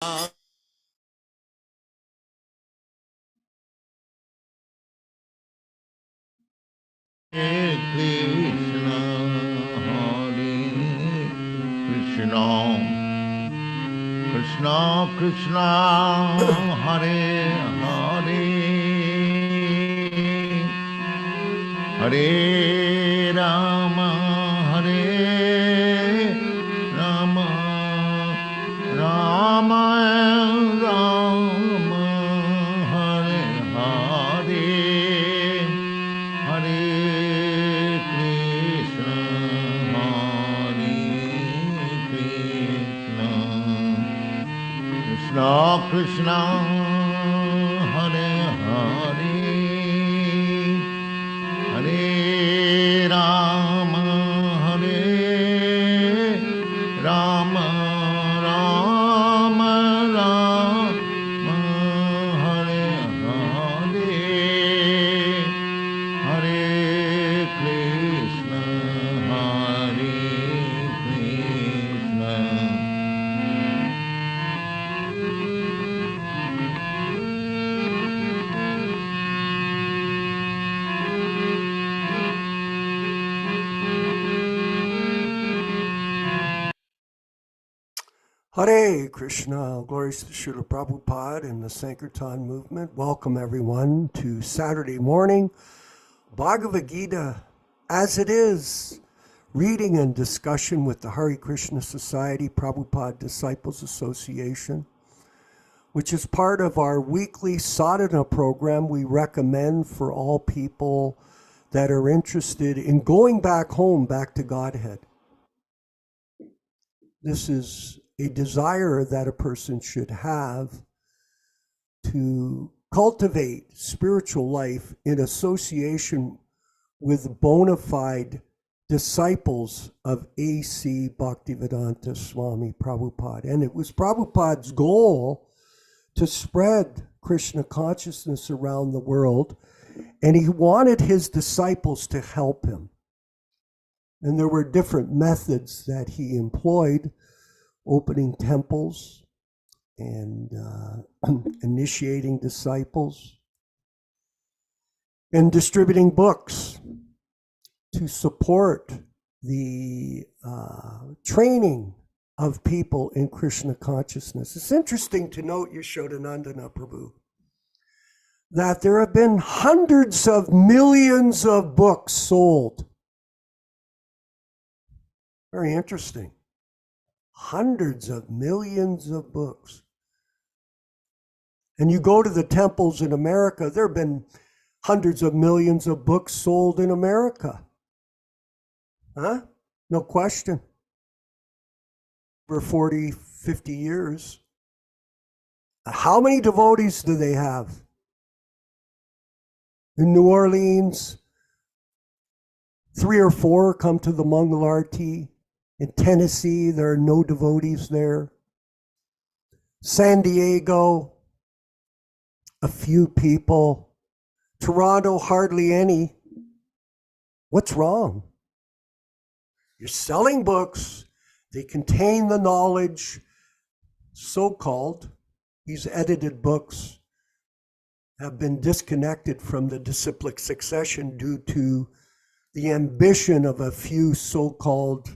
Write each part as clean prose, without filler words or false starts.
Hare Krishna, Hare Krishna, Krishna Krishna, Hare Hare, Hare Rama, Hare Rama, Rama Rama, Hare Hare, Hare Krishna, Krishna Krishna, Hare Hare, Hare Rama, Hare Rama, Rama Rama, Hare Hare, Hare Krishna, Hare Krishna. Hare Krishna, glories to Srila Prabhupada and the Sankirtan movement. Welcome everyone to Saturday morning, Bhagavad-gītā As It Is, reading and discussion with the Hare Krishna Society Prabhupada Disciples Association, which is part of our weekly sadhana program we recommend for all people that are interested in going back home, back to Godhead. This is a desire that a person should have to cultivate spiritual life in association with bona fide disciples of A.C. Bhaktivedanta Swami Prabhupada. And it was Prabhupada's goal to spread Krishna consciousness around the world, and he wanted his disciples to help him. And there were different methods that he employed: opening temples and initiating disciples and distributing books to support the training of people in Krishna consciousness. It's interesting to note, Yashodanandana Prabhu, that there have been hundreds of millions of books sold. Very interesting. Hundreds of millions of books. And you go to the temples in America, there have been hundreds of millions of books sold in America. Huh? No question. For 40, 50 years. How many devotees do they have? In New Orleans, 3 or 4 come to the Mangal Aarti. In Tennessee, there are no devotees there. San Diego, a few people. Toronto, hardly any. What's wrong? You're selling books. They contain the knowledge, so-called. These edited books have been disconnected from the disciplic succession due to the ambition of a few so-called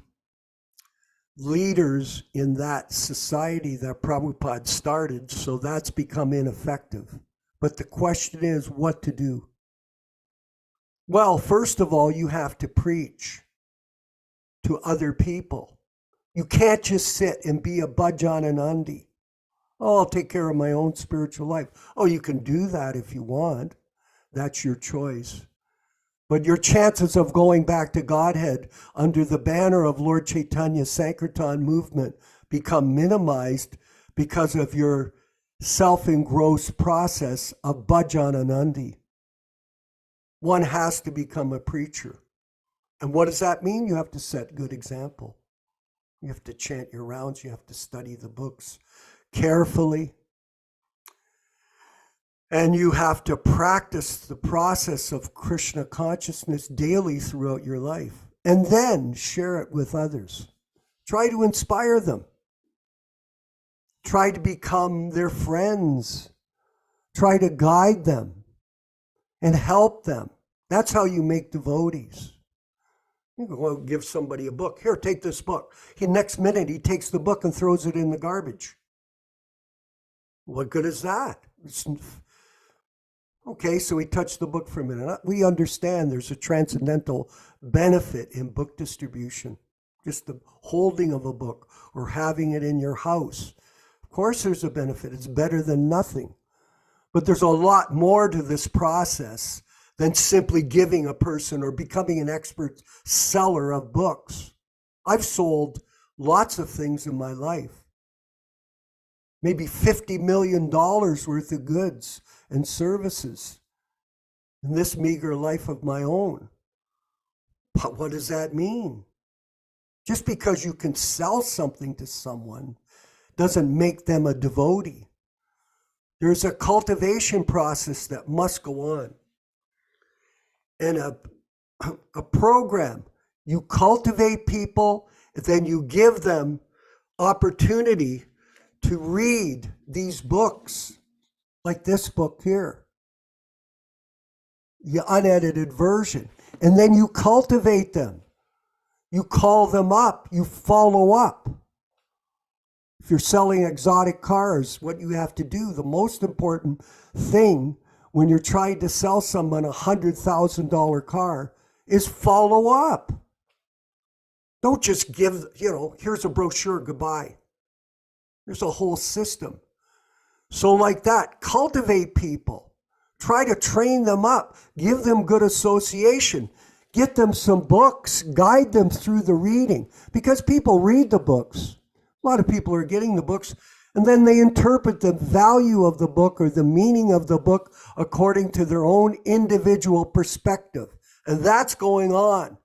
leaders in that society that Prabhupada started, so that's become ineffective. But the question is what to do. Well, first of all, you have to preach to other people. You can't just sit and be a bhajananandi. Oh, I'll take care of my own spiritual life. Oh, you can do that if you want. That's your choice. But your chances of going back to Godhead under the banner of Lord Chaitanya's Sankirtan movement become minimized because of your self-engrossed process of bhajananandi. One has to become a preacher. And what does that mean? You have to set good example. You have to chant your rounds. You have to study the books carefully. And you have to practice the process of Krishna consciousness daily throughout your life, and then share it with others. Try to inspire them. Try to become their friends. Try to guide them and help them. That's how you make devotees. You can go give somebody a book. Here, take this book. Next minute, he takes the book and throws it in the garbage. What good is that? Okay, so we touched the book for a minute. We understand there's a transcendental benefit in book distribution. Just the holding of a book or having it in your house. Of course there's a benefit. It's better than nothing. But there's a lot more to this process than simply giving a person or becoming an expert seller of books. I've sold lots of things in my life. Maybe $50 million worth of goods and services in this meager life of my own. But what does that mean? Just because you can sell something to someone doesn't make them a devotee. There's a cultivation process that must go on. And a program, you cultivate people, then you give them opportunity to read these books, like this book here, the unedited version. And then you cultivate them. You call them up. You follow up. If you're selling exotic cars, what you have to do, the most important thing when you're trying to sell someone a $100,000 car is follow up. Don't just give, here's a brochure, goodbye. There's a whole system. So like that, cultivate people. Try to train them up. Give them good association. Get them some books. Guide them through the reading. Because people read the books. A lot of people are getting the books, and then they interpret the value of the book or the meaning of the book according to their own individual perspective. And that's going on.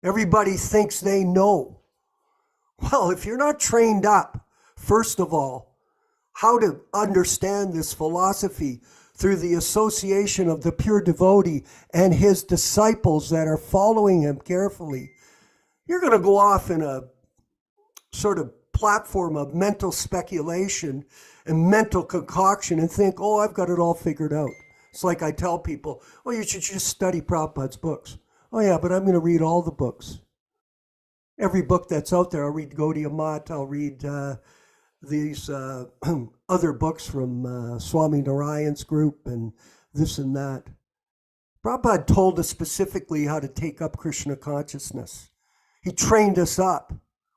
Everybody thinks they know. Well, if you're not trained up, first of all, how to understand this philosophy through the association of the pure devotee and his disciples that are following him carefully, you're going to go off in a sort of platform of mental speculation and mental concoction and think, oh, I've got it all figured out. It's like I tell people, oh, you should just study Prabhupada's books. Oh yeah, but I'm going to read all the books. Every book that's out there, I'll read Gaudiya Math, I'll read these other books from Swami Narayan's group and this and that. Prabhupada told us specifically how to take up Krishna consciousness. He trained us up.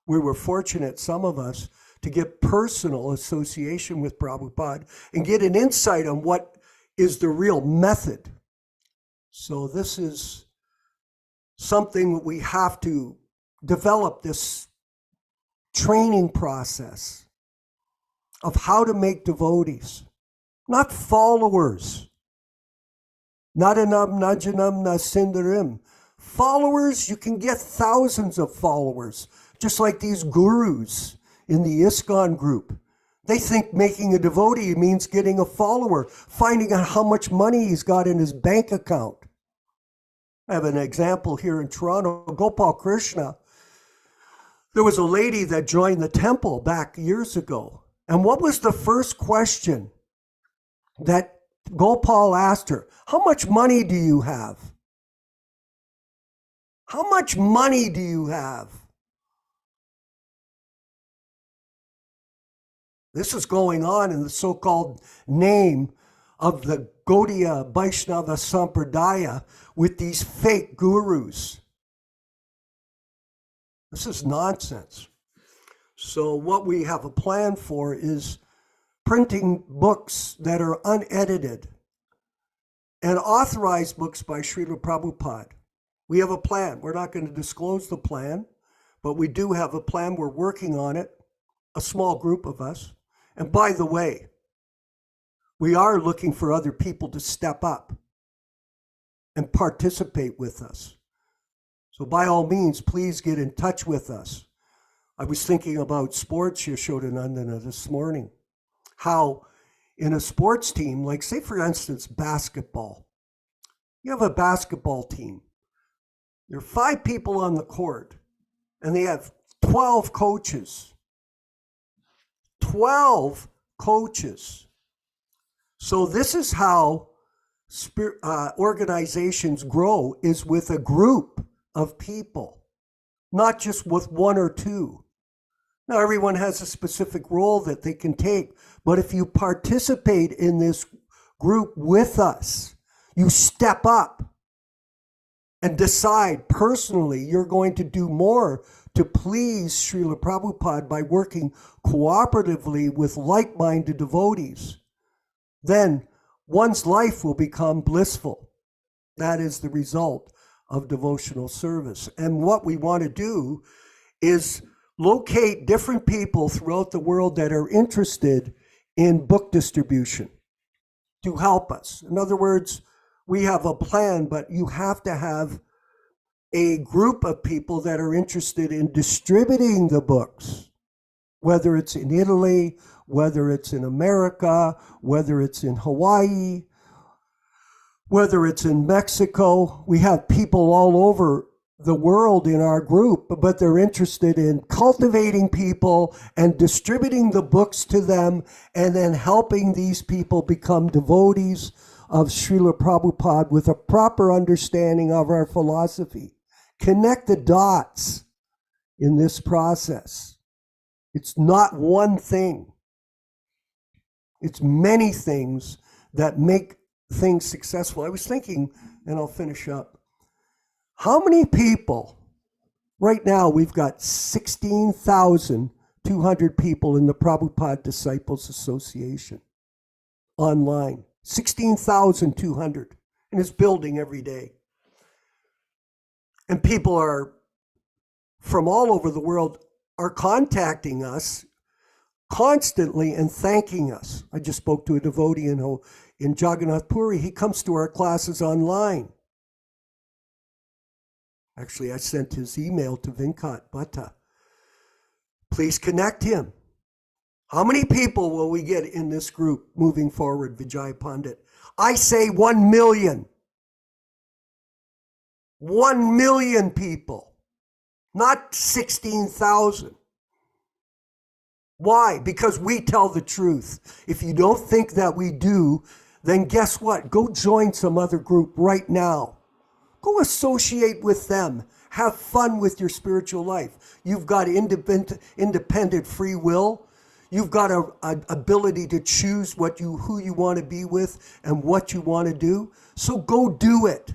We were fortunate, some of us, to get personal association with Prabhupada and get an insight on what is the real method. So this is something that we have to develop, this training process of how to make devotees, not followers. Nadanam najanam nasindarim. Followers, you can get thousands of followers, just like these gurus in the ISKCON group. They think making a devotee means getting a follower, finding out how much money he's got in his bank account. I have an example here in Toronto, Gopal Krishna. There was a lady that joined the temple back years ago. And what was the first question that Gopal asked her? How much money do you have? How much money do you have? This is going on in the so-called name of the Gaudiya Vaishnava Sampradaya with these fake gurus. This is nonsense. So what we have a plan for is printing books that are unedited and authorized books by Srila Prabhupada. We have a plan. We're not going to disclose the plan, but we do have a plan. We're working on it, a small group of us. And by the way, we are looking for other people to step up and participate with us. So by all means, please get in touch with us. I was thinking about sports, Yashodanandana, this morning. How in a sports team, like say for instance, basketball. You have a basketball team. There are 5 people on the court, and they have 12 coaches. 12 coaches. So this is how organizations grow, is with a group of people, not just with one or two. Now, everyone has a specific role that they can take, but if you participate in this group with us, you step up and decide personally you're going to do more to please Srila Prabhupada by working cooperatively with like-minded devotees, then one's life will become blissful. That is the result of devotional service. And what we want to do is locate different people throughout the world that are interested in book distribution to help us. In other words, we have a plan, but you have to have a group of people that are interested in distributing the books, whether it's in Italy, whether it's in America, whether it's in Hawaii, whether it's in Mexico. We have people all over the world in our group, but they're interested in cultivating people and distributing the books to them, and then helping these people become devotees of Srila Prabhupada with a proper understanding of our philosophy. Connect the dots in this process. It's not one thing. It's many things that make things successful. I was thinking, and I'll finish up, how many people, right now we've got 16,200 people in the Prabhupada Disciples Association online. 16,200, and it's building every day. And people are from all over the world are contacting us constantly and thanking us. I just spoke to a devotee in Jagannath Puri. He comes to our classes online. Actually, I sent his email to Vinkat Bhatta. Please connect him. How many people will we get in this group moving forward, Vijay Pandit? I say 1 million. 1 million people, not 16,000. Why? Because we tell the truth. If you don't think that we do, then guess what? Go join some other group right now. Go associate with them. Have fun with your spiritual life. You've got independent free will. You've got an ability to choose who you want to be with and what you want to do. So go do it.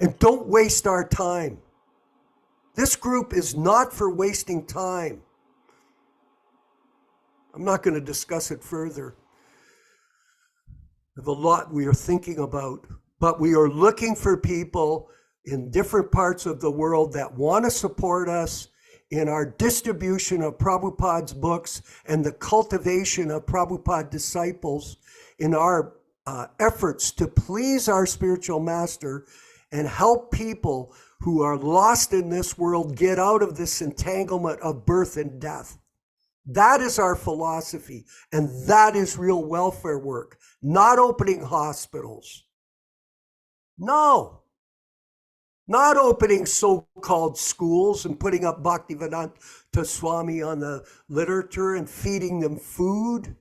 And don't waste our time. This group is not for wasting time. I'm not going to discuss it further. There's a lot we are thinking about, but we are looking for people in different parts of the world that want to support us in our distribution of Prabhupada's books and the cultivation of Prabhupada disciples in our efforts to please our spiritual master and help people who are lost in this world get out of this entanglement of birth and death. That is our philosophy, and that is real welfare work, not opening hospitals. No. Not opening so-called schools and putting up Bhaktivedanta Swami on the literature and feeding them food.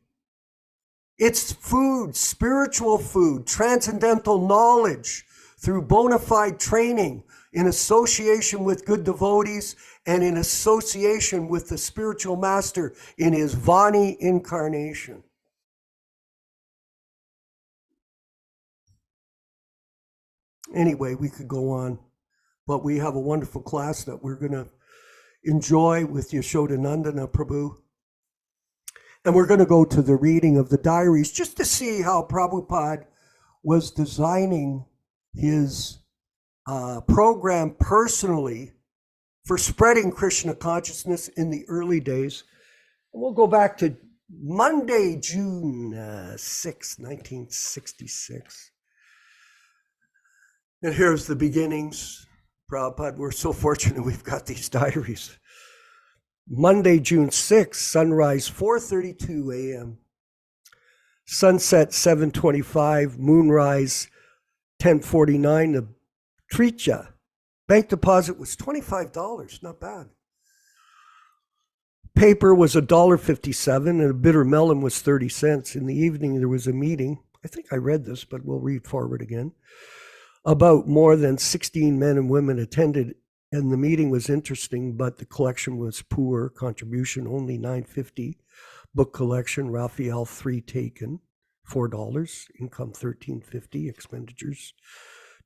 It's food, spiritual food, transcendental knowledge through bona fide training in association with good devotees and in association with the spiritual master in his Vani incarnation. Anyway, we could go on, but we have a wonderful class that we're going to enjoy with Yashodanandana Prabhu. And we're going to go to the reading of the diaries just to see how Prabhupada was designing his program personally for spreading Krishna consciousness in the early days. And we'll go back to Monday, June 6, 1966. And here's the beginnings. Prabhupada, we're so fortunate we've got these diaries. Monday, June 6th, sunrise 4:32 a.m. Sunset 7:25, moonrise 10:49. The Tricha bank deposit was $25, not bad. Paper was $1.57 and a bitter melon was 30 cents. In the evening, there was a meeting. I think I read this, but we'll read forward again. About more than 16 men and women attended, and the meeting was interesting, but the collection was poor. Contribution only $9.50. Book collection, Raphael 3 taken, $4. Income $13.50. Expenditures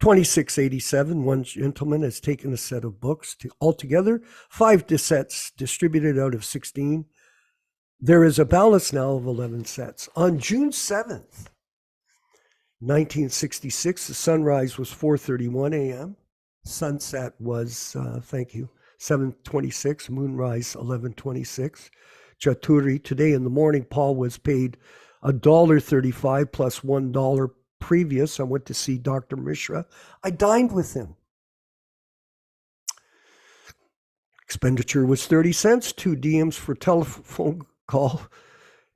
$26.87. One gentleman has taken a set of books. Altogether, 5 sets distributed out of 16. There is a balance now of 11 sets. On June 7th, 1966, the sunrise was 4:31 a.m. Sunset was, 7:26. Moonrise, 11:26. Chaturi, today in the morning, Paul was paid $1.35 plus $1 previous. I went to see Dr. Mishra. I dined with him. Expenditure was 30 cents, 2 diems for telephone call,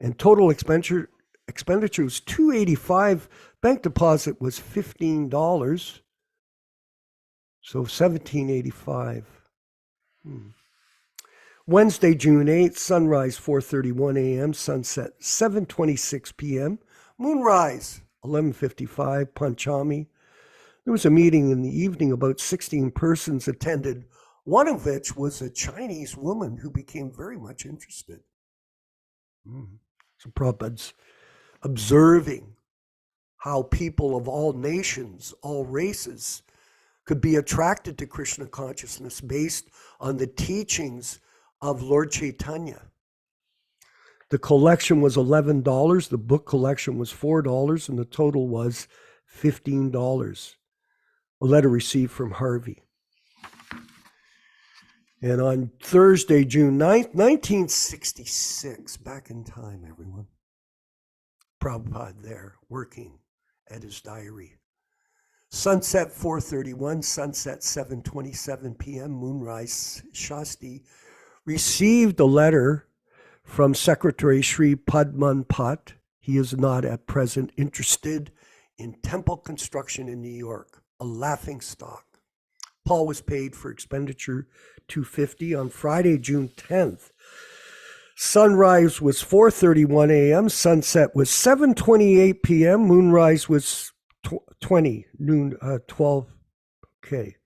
and total expenditure was $2.85. Bank deposit was $15, so $17.85. Wednesday, June 8th, sunrise 4:31 a.m., sunset 7:26 p.m., moonrise 11:55, Panchami. There was a meeting in the evening. About 16 persons attended, one of which was a Chinese woman who became very much interested. So Prabhupada's observing how people of all nations, all races, could be attracted to Krishna consciousness based on the teachings of Lord Chaitanya. The collection was $11, the book collection was $4, and the total was $15. A letter received from Harvey. And on Thursday, June 9th, 1966, back in time, everyone, Prabhupada there working at his diary. Sunset 4:31, sunset 7:27 p.m., moonrise Shasti received a letter from Secretary Sri Padman Pat. He is not at present interested in temple construction in New York, a laughing stock. Paul was paid for expenditure $250 on Friday, June 10th. Sunrise was 4:31 a.m., sunset was 7:28 p.m., moonrise was 12. Okay.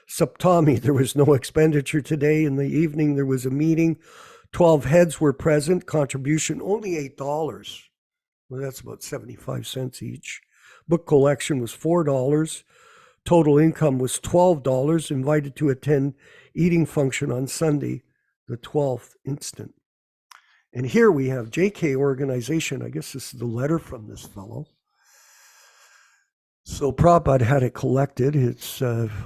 Saptami, there was no expenditure today. In the evening, there was a meeting. 12 heads were present. Contribution only $8. Well, that's about 75 cents each. Book collection was $4. Total income was $12. Invited to attend eating function on Sunday, the 12th instant. And here we have JK organization. I guess this is the letter from this fellow. So Prabhupada had it collected. It's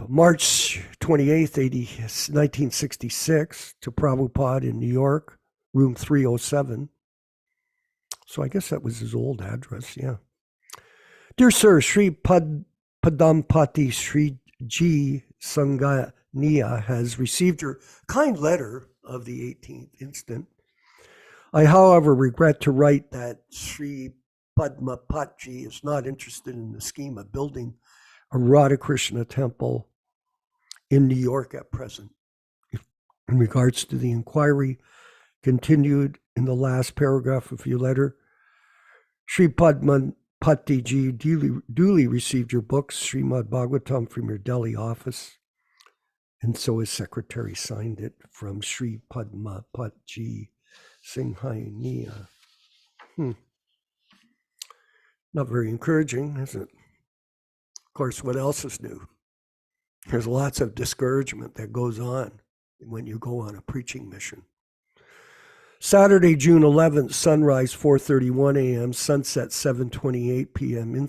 March 28th, 1966, to Prabhupada in New York, room 307. So I guess that was his old address, yeah. Dear Sir, Sri Padampati Sri G. Sanganiya has received your kind letter of the 18th instant. I, however, regret to write that Sri Padmapatji is not interested in the scheme of building a Radha Krishna temple in New York at present. In regards to the inquiry continued in the last paragraph of your letter, Sri Padmapatji duly received your books, Srimad Bhagavatam, from your Delhi office, and so his secretary signed it from Sri Padmapatji Singhaniya. Not very encouraging, is it? Of course, what else is new? There's lots of discouragement that goes on when you go on a preaching mission. Saturday, June 11th, sunrise 4:31 a.m., sunset 7:28 p.m.,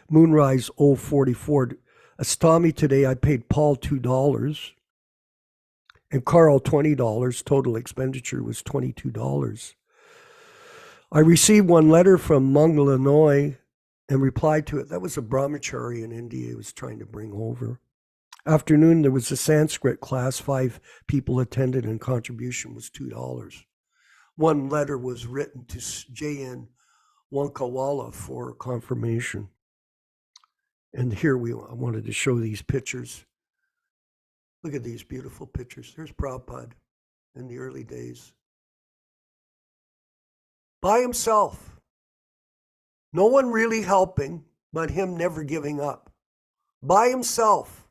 moonrise 0:44. Astami today, I paid Paul $2 and Carl $20. Total expenditure was $22. I received one letter from Mangalanoy and replied to it. That was a brahmachari in India he was trying to bring over. Afternoon, there was a Sanskrit class. 5 people attended and contribution was $2. One letter was written to J.N. Wankawala for confirmation. And here I wanted to show these pictures. Look at these beautiful pictures. There's Prabhupada in the early days. by himself. No one really helping, but him never giving up. By himself.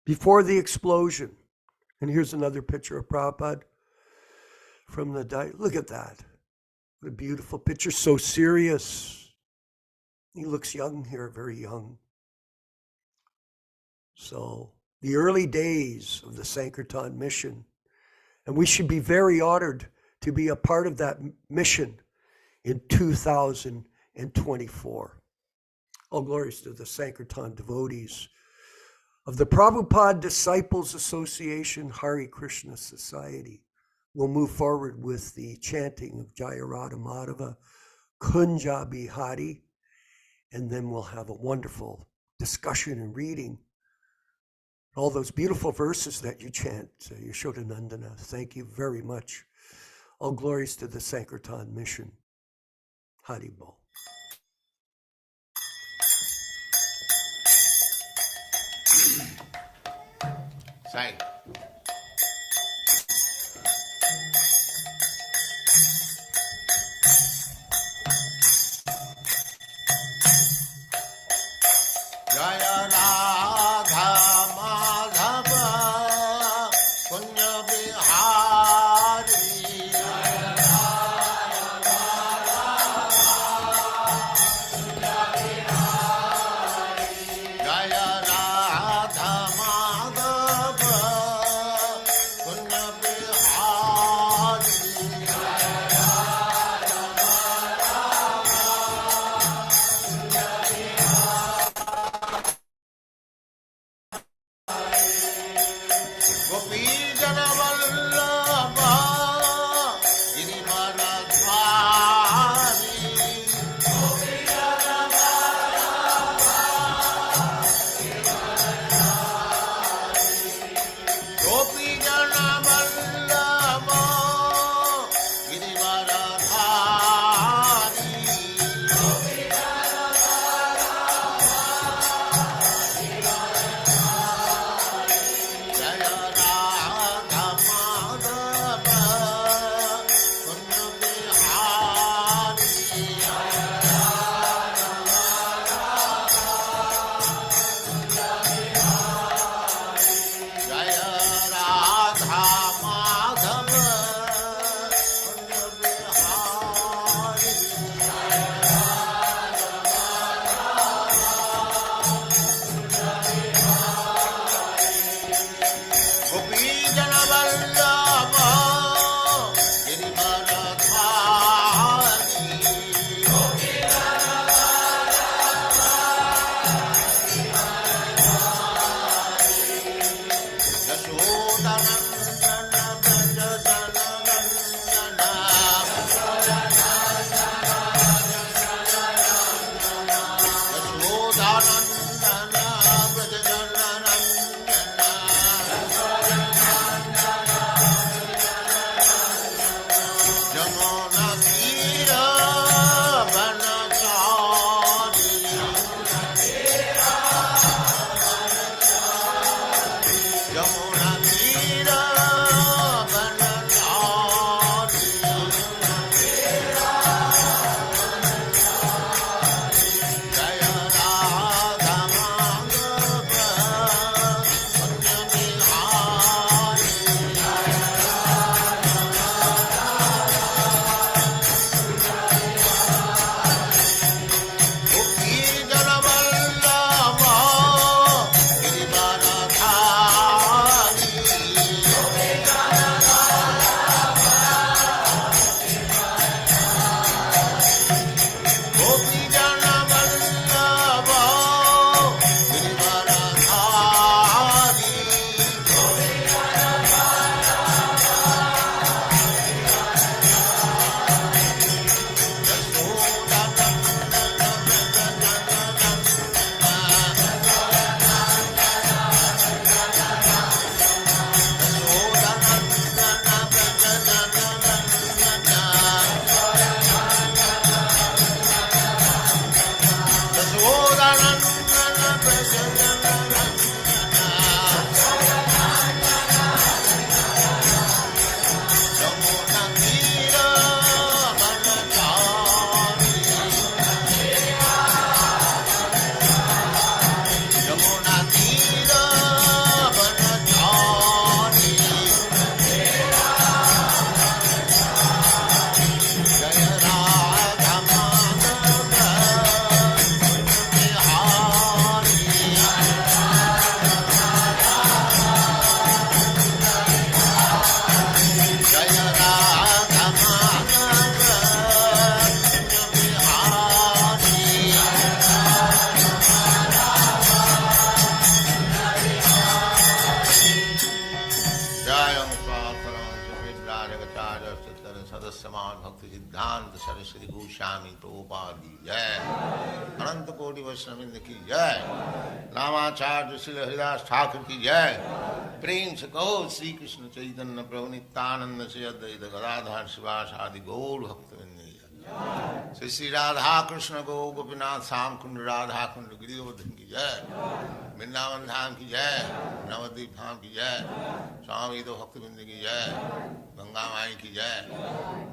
Before the explosion. And here's another picture of Prabhupada from the diet. Look at that. What a beautiful picture. So serious. He looks young here, very young. So the early days of the Sankirtan mission. And we should be very honored to be a part of that mission in 2024. All glories to the Sankirtan devotees of the Prabhupada Disciples Association Hare Krishna Society. We'll move forward with the chanting of Jaya Radha Madhava, Kunja Bihari, and then we'll have a wonderful discussion and reading. All those beautiful verses that you chant, Yashodanandana. Thank you very much. All glories to the Sankirtan mission. Haribol. Say. Jaya Radha Madhava Kunya Bihari. Jaya Radha Madhava Bhaktivedanta Saraswati Goswami Prabhupada ki jai, Ananta Koti Vaishnavindra ki jai, Ramacharya Srila Haridas Thakur ki jai, Prem se kaho Sri Krishna Chaitanya Prabhu Nityananda Sri Advaita Gadadhar Sivasadi Gaur Bhaktivinoda Sri Sri Radha Krishna Go Gopinath Sam Kund Radha Kund Giridhardhan ki jai, Vrindavan Dham ki jai, Navadvip Dham ki jai, Swami Bhaktivinoda ki jai, Ganga Mai ki jai,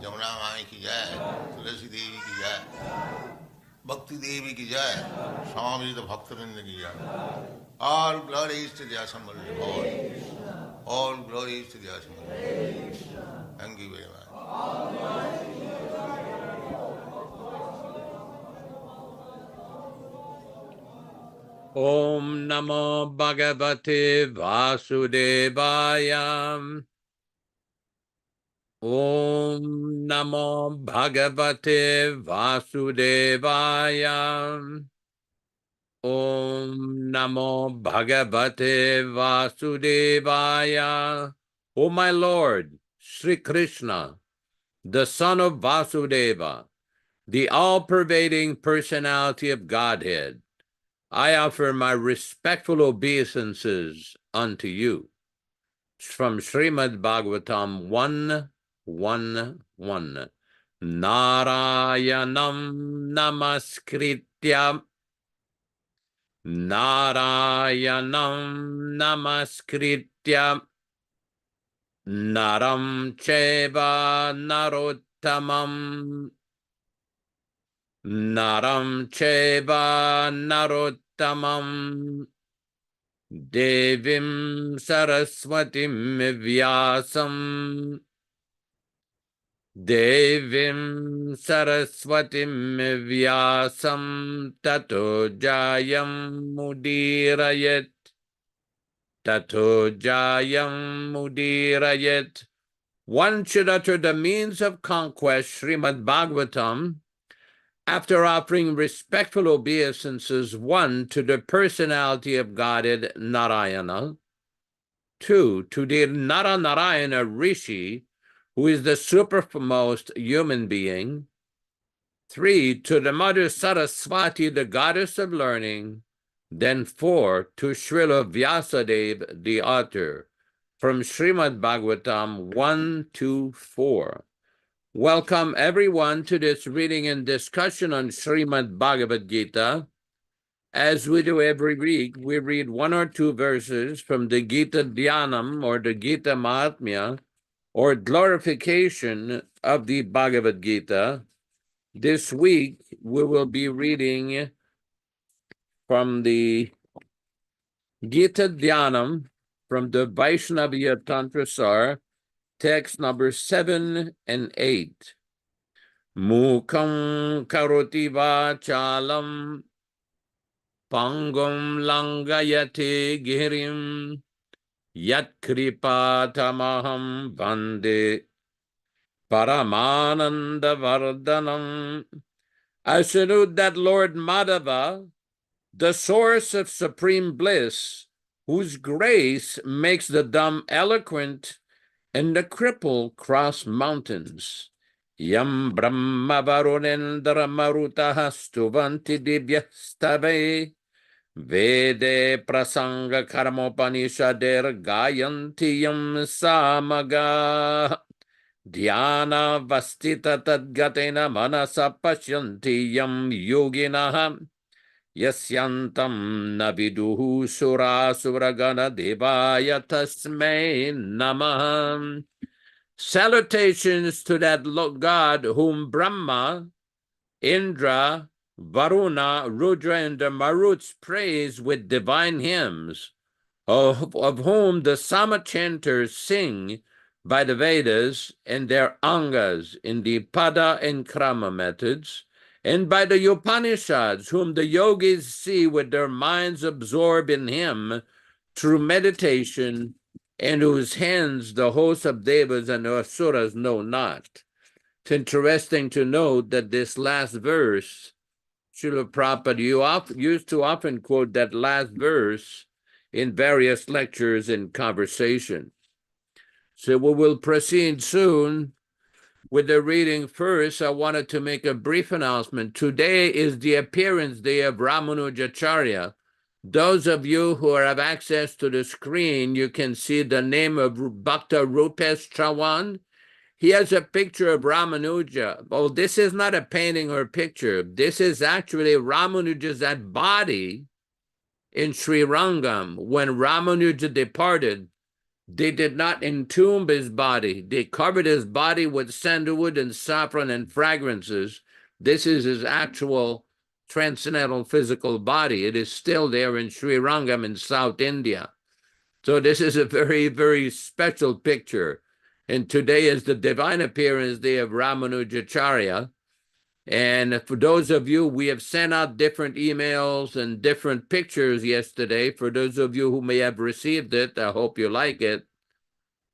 Jamuna Mai ki jai, Tulasi Devi ki jai, Bhakti Devi ki jai, Swami Bhaktivinoda ki jai. All glories to the assembled Lord. All glories to the assembled Lord. Thank you very much. Om Namo Bhagavate Vasudevaya. Om Namo Bhagavate Vasudevaya. Om Namo Bhagavate Vasudevaya. O my Lord, Sri Krishna, the son of Vasudeva, the all-pervading personality of Godhead, I offer my respectful obeisances unto you. From Srimad Bhagavatam 1:1:1. Narayanam namaskritya. Narayanam namaskritya. Naram cheva narottamam. Naram cheva narottamam. Devim Saraswatim Vyasam. Devim Saraswatim Vyasam Tato Jayam Mudirayat. Tato Jayam Mudirayat. One should utter the means of conquest, Srimad Bhagavatam, after offering respectful obeisances, 1, to the personality of Godhead Narayana, 2, to the Narayana Rishi, who is the supermost human being, 3, to the Mother Saraswati, the goddess of learning, then 4, to Srila Vyasadeva, the author, from Srimad Bhagavatam 1-4. Welcome everyone to this reading and discussion on Srimad Bhagavad-gītā. As we do every week, we read 1 or 2 verses from the Gita Dhyanam, or the Gita Mahatmya, or glorification of the Bhagavad-gītā. This week, we will be reading from the Gita Dhyanam from the Vaishnava Tantra Sar, text number 7 and 8. Mukam karoti vachalam pangum langayate girim yat kripatamaham vande paramananda vardhanam. I salute that Lord Madhava, the source of supreme bliss, whose grace makes the dumb eloquent and the cripple cross mountains. Yam Brahma Varunendra Marutaha Stuvanti Divyastave Vede Prasanga Karmopanishader Gayanti Yam Samaga Dhyana Vastita Tadgatena Manasa Pashyanti Yam Yoginaha Yasyantam Naviduhu Sura Suragana Devaya Tasmei Namah. Salutations to that God whom Brahma, Indra, Varuna, Rudra, and the Maruts praise with divine hymns, of whom the Samachanters sing by the Vedas and their Angas in the Pada and Krama methods, and by the Upanishads, whom the yogis see with their minds absorbed in him through meditation, and whose hands the hosts of devas and asuras know not. It's interesting to note that this last verse, Srila Prabhupada used to often quote that last verse in various lectures and conversation. So we will proceed soon with the reading first, I wanted to make a brief announcement. Today is the appearance day of Ramanujacharya. Those of you who have access to the screen, you can see the name of Bhakta Rupesh Chawan. He has a picture of Ramanuja. Oh, this is not a painting or a picture. This is actually Ramanuja's that body in Sri Rangam. When Ramanuja departed, they did not entomb his body. They covered his body with sandalwood and saffron and fragrances. This is his actual transcendental physical body. It is still there in Sri Rangam in South India. So this is a very, very special picture. And today is the divine appearance day of Ramanujacharya. And for those of you, we have sent out different emails and different pictures yesterday. For those of you who may have received it, I hope you like it.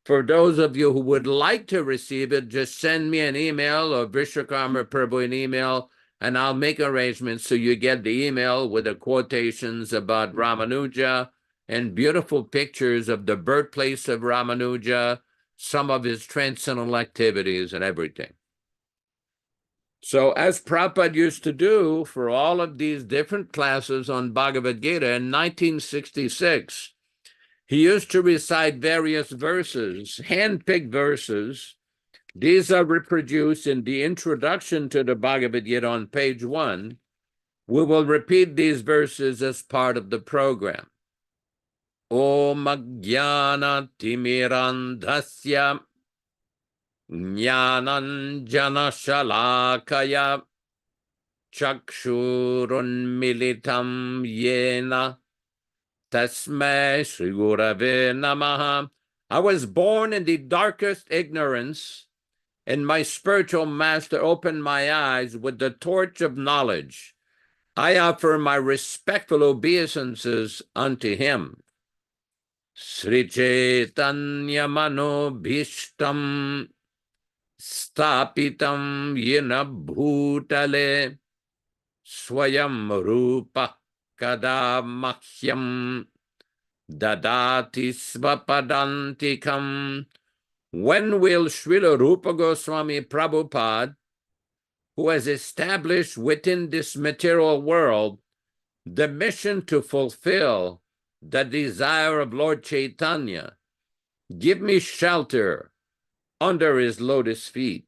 For those of you who would like to receive it, just send me an email or Vishwakarma Prabhu an email, and I'll make arrangements so you get the email with the quotations about Ramanuja and beautiful pictures of the birthplace of Ramanuja, some of his transcendental activities and everything. So as Prabhupada used to do for all of these different classes on Bhagavad-gītā in 1966, he used to recite various verses, hand-picked verses. These are reproduced in the introduction to the Bhagavad-gītā on page 1. We will repeat these verses as part of the program. Om Ajnana Timirandhasya Jnananjana Shalakaya Chakshurunmilitam Yena Tasmai Shri Gurave Namaha. I was born in the darkest ignorance, and my spiritual master opened my eyes with the torch of knowledge. I offer my respectful obeisances unto him. Sri Chaitanya Mano Bhishtam Stapitam Yena Bhutale Swayam Rupa Kada Makhyam Dadati Svapadantikam. When will Srila Rupa Goswami Prabhupada, who has established within this material world the mission to fulfill the desire of Lord Chaitanya, give me shelter under his lotus feet?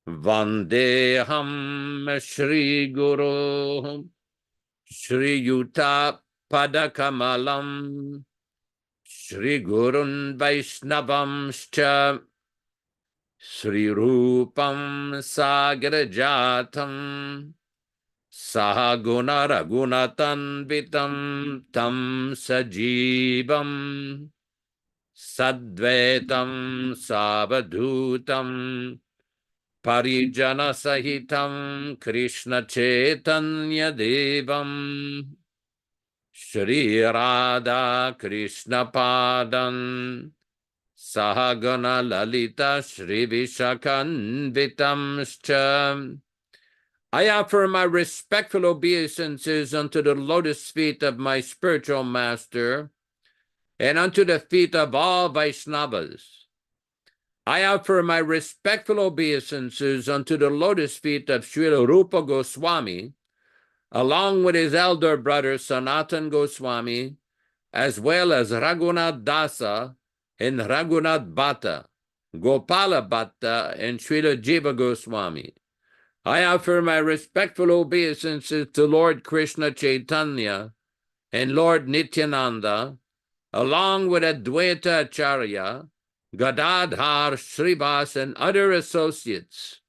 Vandeham Shri Guru Shri Yuta Padakamalam Shri Gurun Vaishnavamscha Sri Rupam Sagrajatam Sahaguna Ragunatanvitam Tam Sajivam Sadvetam Savadhutam Parijana Sahitam Krishna Chaitanya Devam Shri Radha Krishna Padan Sahagana Lalita Shri Vishakanvitamscha. I offer my respectful obeisances unto the lotus feet of my spiritual master and unto the feet of all Vaishnavas. I offer my respectful obeisances unto the lotus feet of Srila Rupa Goswami, along with his elder brother Sanatan Goswami, as well as Raghunath Dasa and Raghunath Bhatta, Gopala Bhatta, and Srila Jiva Goswami. I offer my respectful obeisances to Lord Krishna Chaitanya and Lord Nityananda, along with Advaita Acharya, Gadadhar, Srivas, and other associates.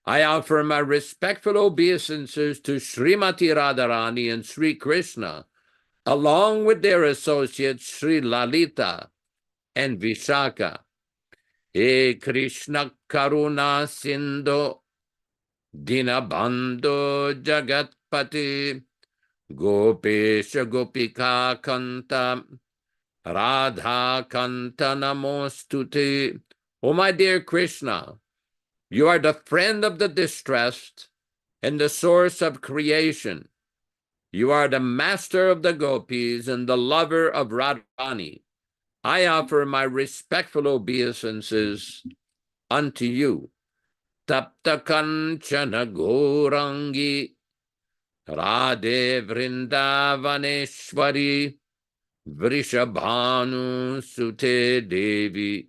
I offer my respectful obeisances to Srimati Radharani and Sri Krishna, along with their associates Sri Lalita and Vishaka. E Krishna Karuna Sindhu Dinabandhu Jagatpati Gopesha Gopika Kanta Radha Kanta Namostute. O my dear Krishna, you are the friend of the distressed and the source of creation. You are the master of the gopis and the lover of Radharani. I offer my respectful obeisances unto you. tapta kanchana gorangi Radhe Vrindavaneshwari Vrishabhanu Sute Devi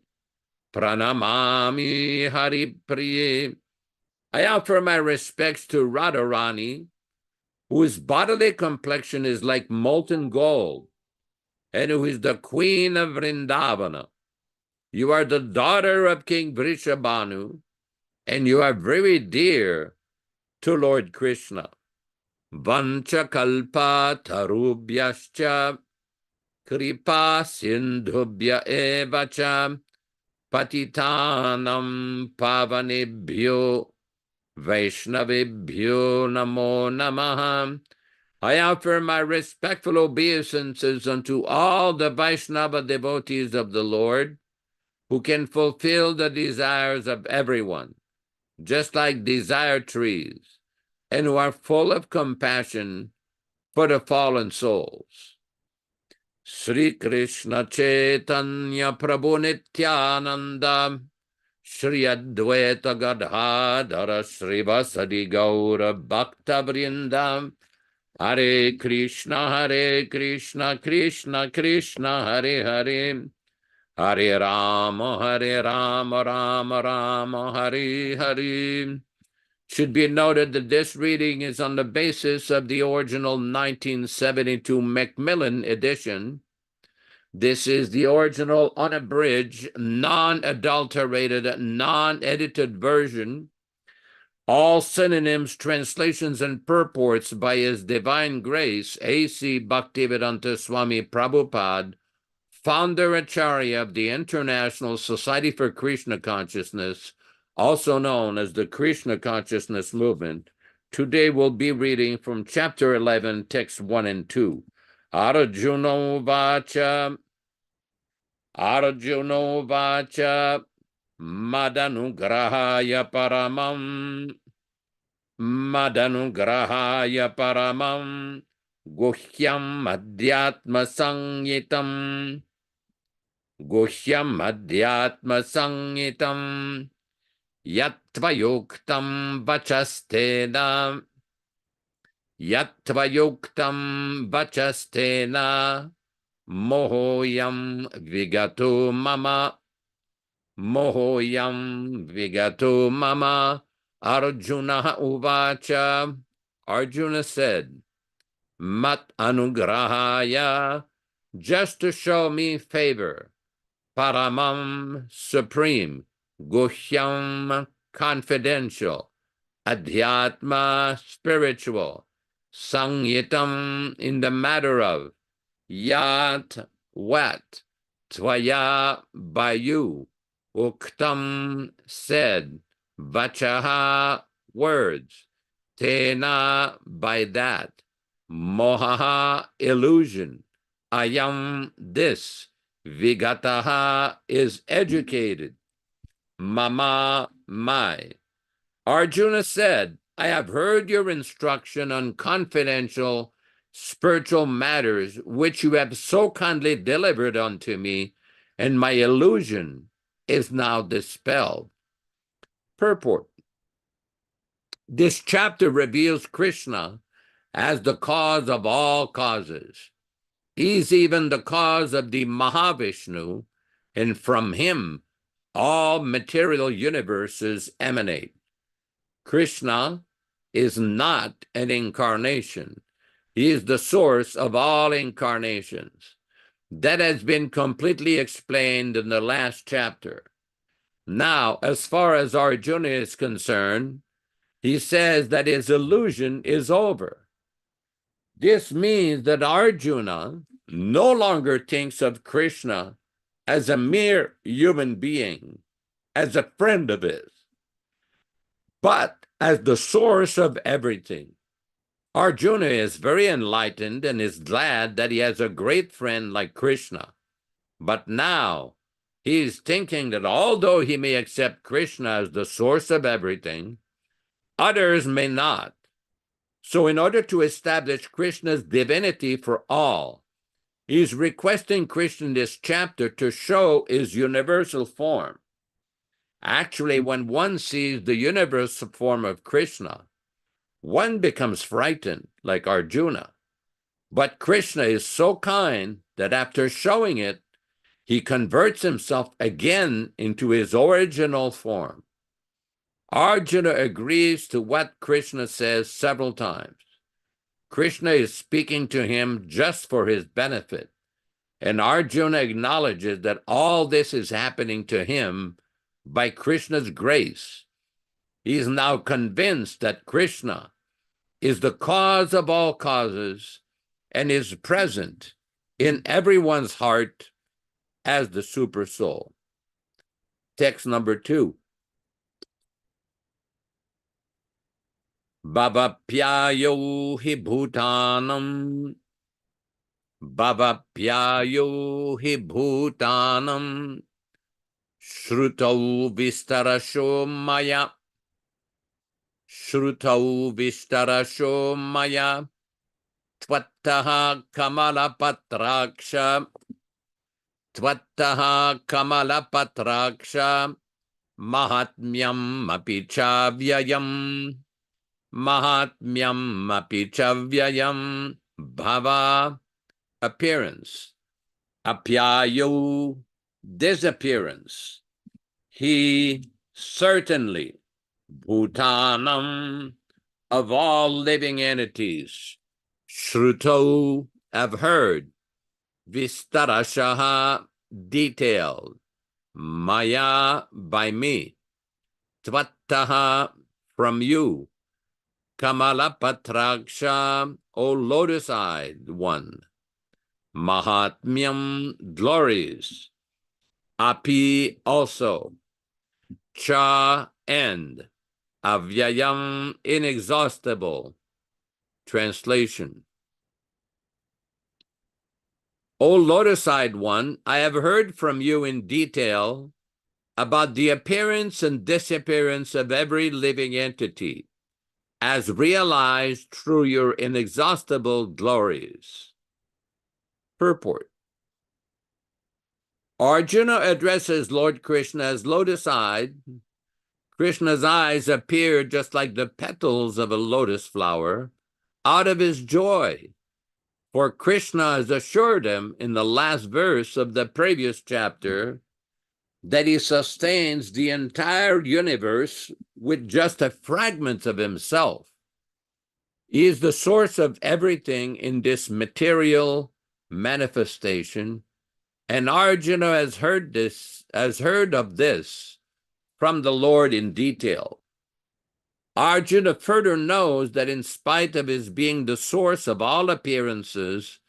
Pranamami Hari Priye. I offer my respects to Radharani, whose bodily complexion is like molten gold, and who is the queen of Vrindavana. You are the daughter of King Vrishabhanu, and you are very dear to Lord Krishna. Vancha kalpa tarubhyascha kripa sindhubhya evacha patitanam pavanebhyo Vaishnavibhyo namo namaha. I offer my respectful obeisances unto all the Vaishnava devotees of the Lord, who can fulfill the desires of everyone, just like desire trees, and who are full of compassion for the fallen souls. Sri Krishna Chaitanya Prabhu Nityananda Shri Advaita Gadadhara Srivasadi Gaura Bhakta Vrindam Hare Krishna Krishna Krishna Hare Hare Hare Rama Rama Rama Hare Hare. Should be noted that this reading is on the basis of the original 1972 Macmillan edition. This is the original unabridged, non-adulterated, non-edited version. All synonyms, translations, and purports by His Divine Grace, A.C. Bhaktivedanta Swami Prabhupada, founder Acharya of the International Society for Krishna Consciousness, also known as the Krishna Consciousness Movement. Today we'll be reading from chapter 11, texts 1 and 2. Arjuna Vacha Madanugrahaya Paramam Guhyam Adhyatma Sangitam Yatvayuktam Vachastena Mohoyam Vigato Mama Arjuna Uvacha. Arjuna said, Mat Anugrahaya, just to show me favor, Paramam, supreme, Guhyam, confidential, Adhyatma, spiritual, Sangyitam, in the matter of, Yat, what, Tvaya, by you, Uktam, said, Vachaha, words, Tena, by that, Mohaha, illusion, Ayam, this, Vigataha, is educated, Mama, my. Arjuna said, I have heard your instruction on confidential spiritual matters, which you have so kindly delivered unto me, and my illusion is now dispelled. Purport. This chapter reveals Krishna as the cause of all causes. He is even the cause of the Mahavishnu, and from him all material universes emanate. Krishna is not an incarnation. He is the source of all incarnations. That has been completely explained in the last chapter. Now, as far as Arjuna is concerned, he says that his illusion is over. This means that Arjuna no longer thinks of Krishna as a mere human being, as a friend of his, but as the source of everything. Arjuna is very enlightened and is glad that he has a great friend like Krishna. But now he is thinking that although he may accept Krishna as the source of everything, others may not. So in order to establish Krishna's divinity for all, he is requesting Krishna in this chapter to show his universal form. Actually, when one sees the universal form of Krishna, one becomes frightened, like Arjuna. But Krishna is so kind that after showing it, he converts himself again into his original form. Arjuna agrees to what Krishna says several times. Krishna is speaking to him just for his benefit, and Arjuna acknowledges that all this is happening to him by Krishna's grace. He is now convinced that Krishna is the cause of all causes and is present in everyone's heart as the super soul. Text number 2. Bhavapyayo hi bhutanam. Bhavapyayo hi bhutanam. Shrutau vistarasho maya. Shrutau vistarasho maya. Tvattaha kamala patraksha. Tvattaha kamala patraksha. Mahatmyam api chavyayam. Mahatmyam api chavyayam. Bhava, appearance. Apyayo, disappearance. He certainly, bhutanam, of all living entities. Shruto, have heard. Vistarashaha, detailed. Maya, by me. Tvattaha, from you. Kamala patraksha, O lotus-eyed one. Mahatmyam, glories. Api, also. Cha, and. Avyayam, inexhaustible. Translation. O lotus-eyed one, I have heard from you in detail about the appearance and disappearance of every living entity, as realized through your inexhaustible glories. Purport. Arjuna addresses Lord Krishna as lotus-eyed. Krishna's eyes appear just like the petals of a lotus flower out of his joy, for Krishna has assured him in the last verse of the previous chapter that he sustains the entire universe with just a fragment of himself. He is the source of everything in this material manifestation, and Arjuna has heard of this from the Lord in detail. Arjuna further knows that in spite of his being the source of all appearances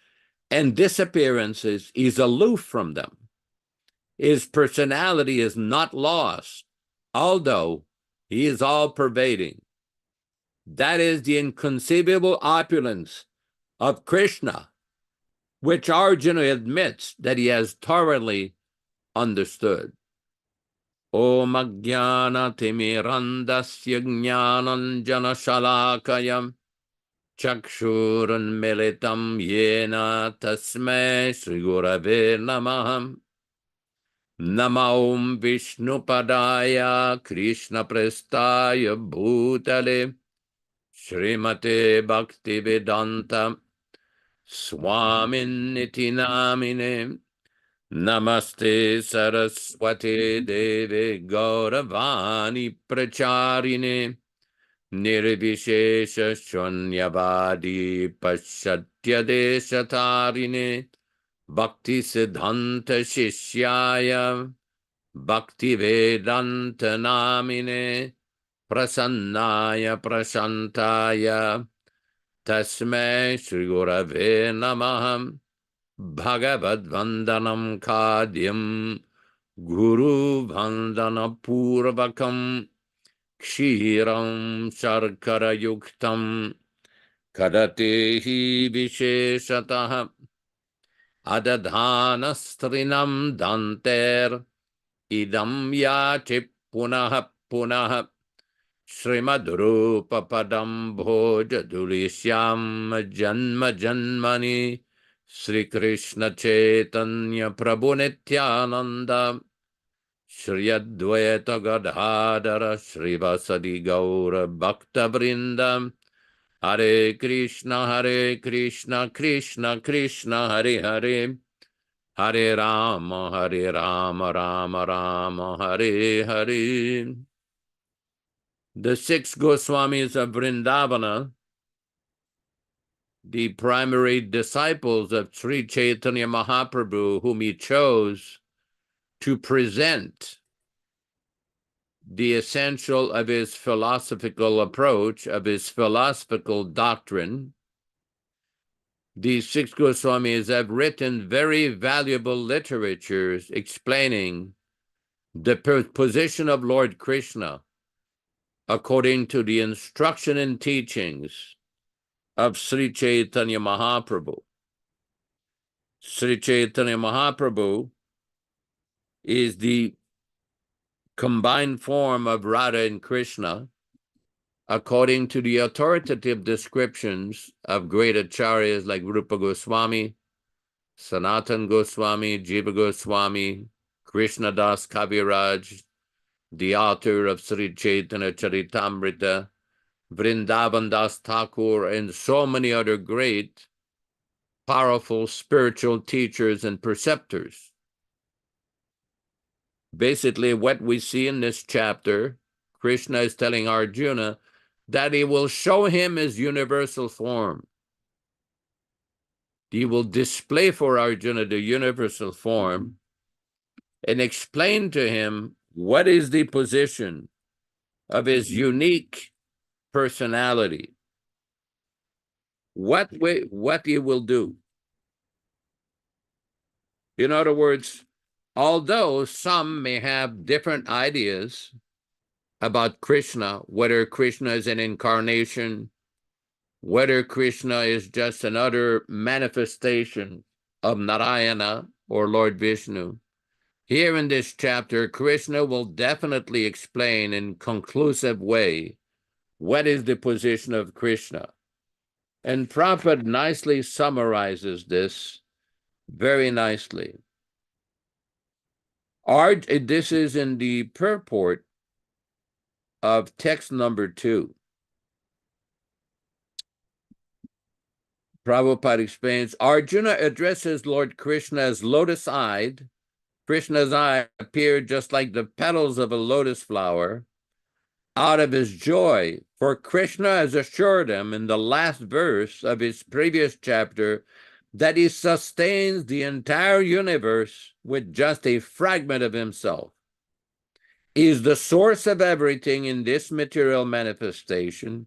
and disappearances, he's aloof from them. His personality is not lost, although he is all-pervading. That is the inconceivable opulence of Krishna, which Arjuna admits that he has thoroughly understood. Om Ajnana Timirandasya Jnananjana Shalakayam Chakshuran Militam Yena Tasmai Sri Gurave Namaham. Namo Vishnupadaya Krishna Prestaya Bhutale Srimate Bhaktivedanta Swaminiti Namine. Namaste Saraswati Devi Gauravani Pracharine Nirvishesha Shunyavadi Paschatya Deshatarine Bhakti Siddhanta Shishyaya Bhakti Vedanta Namine Prasannaya Prashantaya Tasmai Shri Gurave Namaham. Bhagavad Vandanam Kadyam Guru Vandana Purvakam Kshiram Sharkara Yuktam Kadatehi Visheshataha Adadhanastrinam Danter Idam Yachi Punaha Punaha Srimadrupa Padam Bhoja Durishyam Janma Janmani Sri Krishna Chaitanya Prabhu Nityananda Shri Advaita Gadadhara Srivasadi Gaura Bhakta Vrindam Hare Krishna Krishna Krishna Hare Hare Hare Rama Rama Rama Hare Hare. The 6 Goswamis of Vrindavana, the primary disciples of Sri Chaitanya Mahaprabhu, whom he chose to present the essential of his philosophical approach, of his philosophical doctrine. These 6 Goswamis have written very valuable literatures explaining the position of Lord Krishna according to the instruction and teachings of Sri Chaitanya Mahaprabhu. Sri Chaitanya Mahaprabhu is the combined form of Radha and Krishna, according to the authoritative descriptions of great acharyas like Rupa Goswami, Sanatan Goswami, Jiva Goswami, Krishnadas Kaviraj, the author of Sri Chaitanya Charitamrita, Vrindavan Das Thakur, and so many other great, powerful spiritual teachers and preceptors. Basically, what we see in this chapter, Krishna is telling Arjuna that he will show him his universal form. He will display for Arjuna the universal form and explain to him what is the position of his unique personality, what he will do. In other words, although some may have different ideas about Krishna, whether Krishna is an incarnation, whether Krishna is just another manifestation of Narayana or Lord Vishnu, here in this chapter, Krishna will definitely explain in conclusive way what is the position of Krishna. And Prabhupada nicely summarizes this very nicely. This is in the purport of text number 2. Prabhupada explains, Arjuna addresses Lord Krishna as lotus-eyed. Krishna's eye appeared just like the petals of a lotus flower out of his joy, for Krishna has assured him in the last verse of his previous chapter that he sustains the entire universe with just a fragment of himself. He is the source of everything in this material manifestation,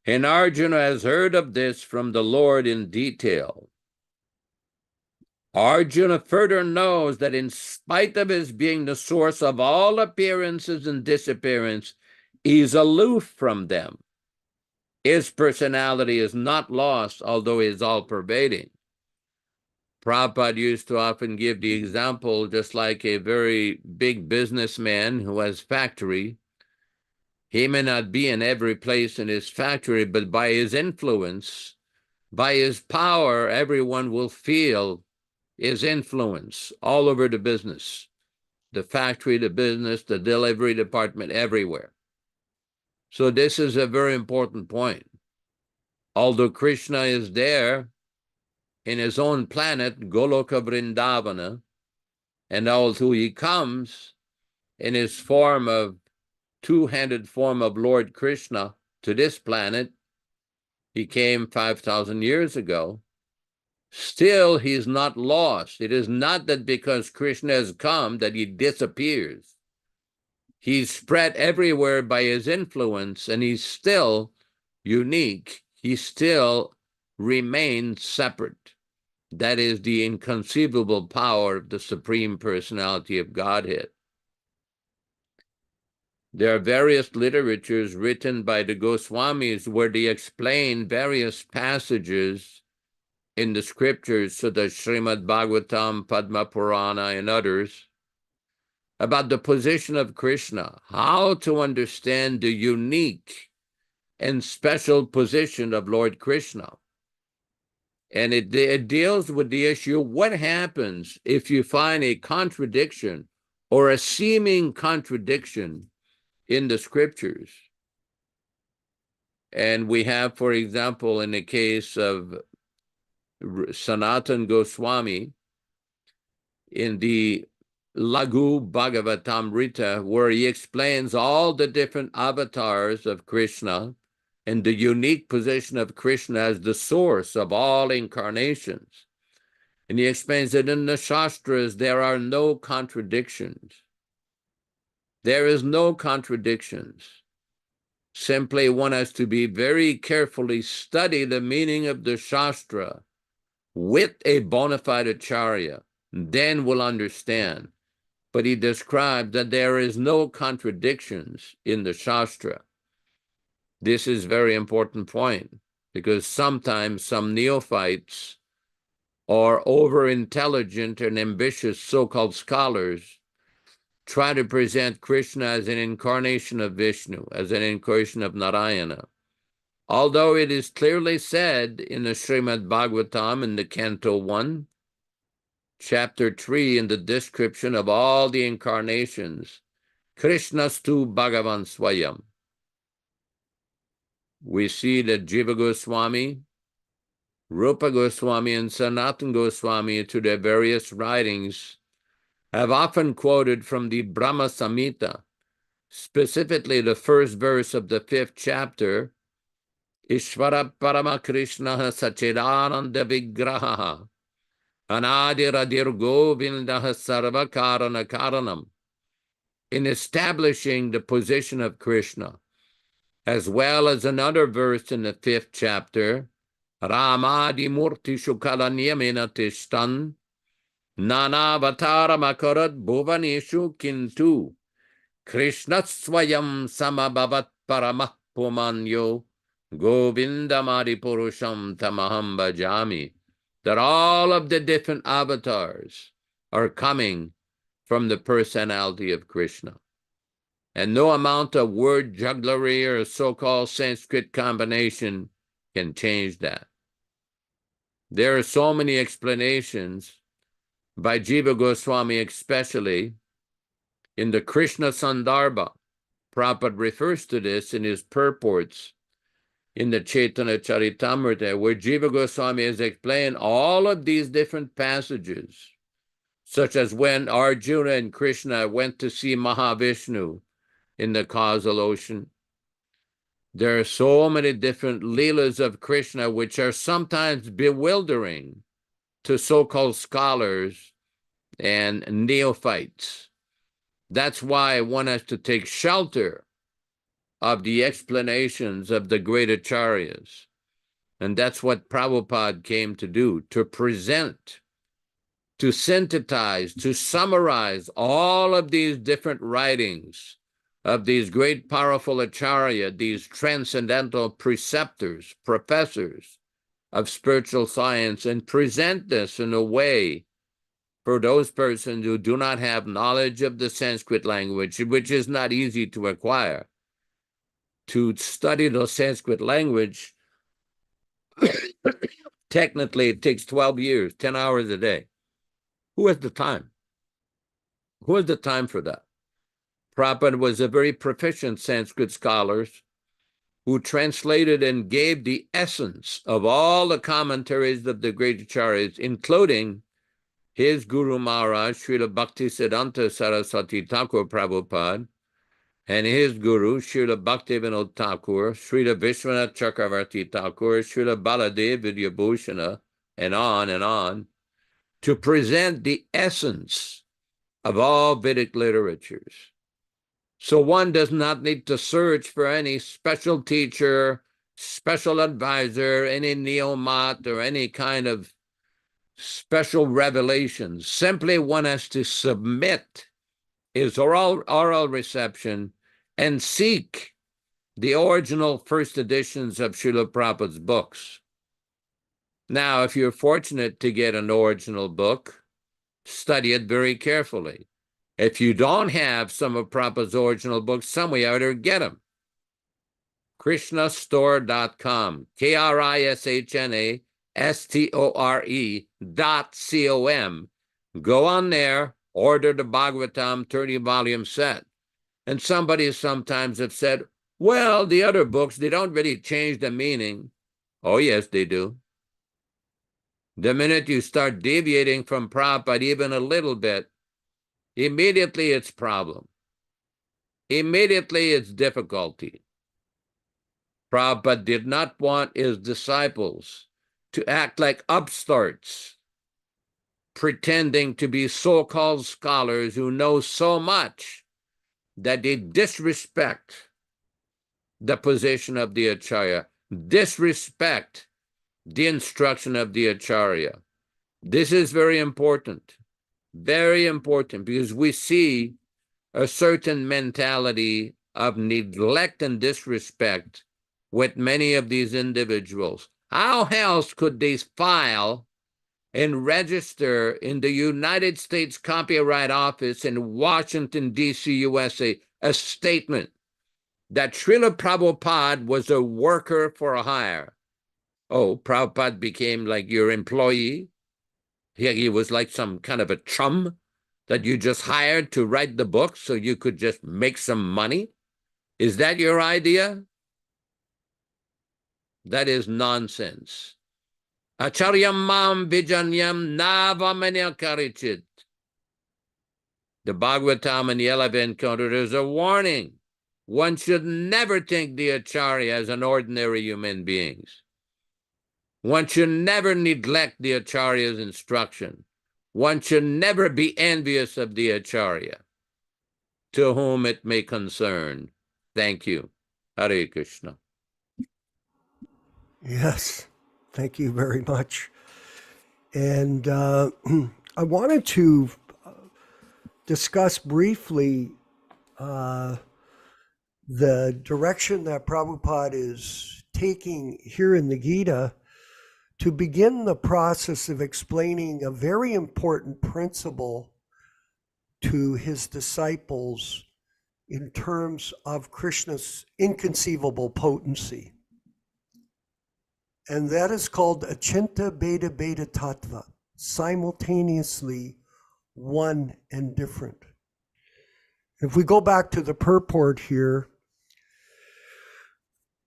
and Arjuna has heard of this from the Lord in detail. Arjuna further knows that in spite of his being the source of all appearances and disappearance, he is aloof from them. His personality is not lost, although he is all-pervading. Prabhupada used to often give the example, just like a very big businessman who has factory. He may not be in every place in his factory, but by his influence, by his power, everyone will feel his influence all over the business, the factory, the business, the delivery department, everywhere. So this is a very important point. Although Krishna is there in his own planet, Goloka Vrindavana, and although he comes in his form of two-handed form of Lord Krishna to this planet, he came 5,000 years ago, still he is not lost. It is not that because Krishna has come that he disappears. He's spread everywhere by his influence, and he's still unique. He still remains separate. That is the inconceivable power of the Supreme Personality of Godhead. There are various literatures written by the Goswamis where they explain various passages in the scriptures, such as Srimad Bhagavatam, Padma Purana, and others, about the position of Krishna, how to understand the unique and special position of Lord Krishna. And it deals with the issue, what happens if you find a contradiction or a seeming contradiction in the scriptures. And we have, for example, in the case of Sanatan Goswami, in the Lagu Bhagavatamrita, where he explains all the different avatars of Krishna and the unique position of Krishna as the source of all incarnations. And he explains that in the Shastras, there are no contradictions. There is no contradictions. Simply one has to be very carefully study the meaning of the Shastra with a bona fide acharya, then will understand. But he described that there is no contradictions in the Shastra. This is a very important point, because sometimes some neophytes or over-intelligent and ambitious so-called scholars try to present Krishna as an incarnation of Vishnu, as an incarnation of Narayana. Although it is clearly said in the Srimad Bhagavatam in the Canto 1, Chapter 3, in the description of all the incarnations, Krishnastu Bhagavan Swayam. We see that Jiva Goswami, Rupa Goswami, and Sanatan Goswami, to their various writings, have often quoted from the Brahma Samhita, specifically the first verse of the 5th chapter, Ishvara Parama Krishna Sachidananda Vigraha Anadiradir Govindaha Sarva Karana Karanam, in establishing the position of Krishna, as well as another verse in the 5th chapter, Ramadi Murti Shukala Niyamena Tishtan Nanavatara Makarat Bhuvaneshu Kintu Krishna Swayam Samabhavat Paramah Pumanyo Govindamadi Purusham Tamaham Bhajami, that all of the different avatars are coming from the personality of Krishna. And no amount of word jugglery or so-called Sanskrit combination can change that. There are so many explanations by Jiva Goswami, especially in the Krishna Sandarbha. Prabhupada refers to this in his purports in the Chaitanya Charitamrita, where Jiva Goswami has explained all of these different passages, such as when Arjuna and Krishna went to see Mahavishnu in the causal ocean. There are so many different leelas of Krishna which are sometimes bewildering to so-called scholars and neophytes. That's why one has to take shelter of the explanations of the great acharyas. And that's what Prabhupada came to do, to present, to synthesize, to summarize all of these different writings of these great powerful acharya, these transcendental preceptors, professors of spiritual science, and present this in a way for those persons who do not have knowledge of the Sanskrit language, which is not easy to acquire. To study the Sanskrit language, technically it takes 12 years, 10 hours a day. Who has the time? Who has the time for that? Prabhupada was a very proficient Sanskrit scholar who translated and gave the essence of all the commentaries of the great acharyas, including his Guru Maharaj, Srila Bhaktisiddhanta Saraswati Thakur Prabhupada, and his Guru, Srila Bhaktivinoda Thakur, Srila Vishwanath Chakravarti Thakur, Srila Baladev Vidyabhushana, and on, to present the essence of all Vedic literatures. So one does not need to search for any special teacher, special advisor, any neomat, or any kind of special revelations. Simply one has to submit his oral reception and seek the original first editions of Srila Prabhupada's books. Now, if you're fortunate to get an original book, study it very carefully. If you don't have some of Prabhupada's original books, somewhere ought to get them. KrishnaStore.com, KrishnaStore.com. Go on there, order the Bhagavatam 30-volume set. And somebody sometimes have said, well, the other books, they don't really change the meaning. Oh, yes, they do. The minute you start deviating from Prabhupada even a little bit, immediately it's problem. Immediately it's difficulty. Prabhupada did not want his disciples to act like upstarts, pretending to be so-called scholars who know so much that they disrespect the position of the Acharya, disrespect the instruction of the Acharya. This is very important, because we see a certain mentality of neglect and disrespect with many of these individuals. How else could they file and register in the United States Copyright Office in Washington, D.C., USA, a statement that Srila Prabhupada was a worker for hire? Oh, Prabhupada became like your employee? He was like some kind of a chum that you just hired to write the book so you could just make some money? Is that your idea? That is nonsense. Acharyam mam vijanyam navamanya karichit. The Bhagavatam and the 11th canto, there's a warning. One should never think the Acharya as an ordinary human beings. One should never neglect the Acharya's instruction. One should never be envious of the Acharya, to whom it may concern. Thank you. Hare Krishna. Yes, thank you very much. And I wanted to discuss briefly the direction that Prabhupada is taking here in the Gita to begin the process of explaining a very important principle to his disciples in terms of Krishna's inconceivable potency. And that is called Achinta Bheda Bheda Tattva, simultaneously one and different. If we go back to the purport here,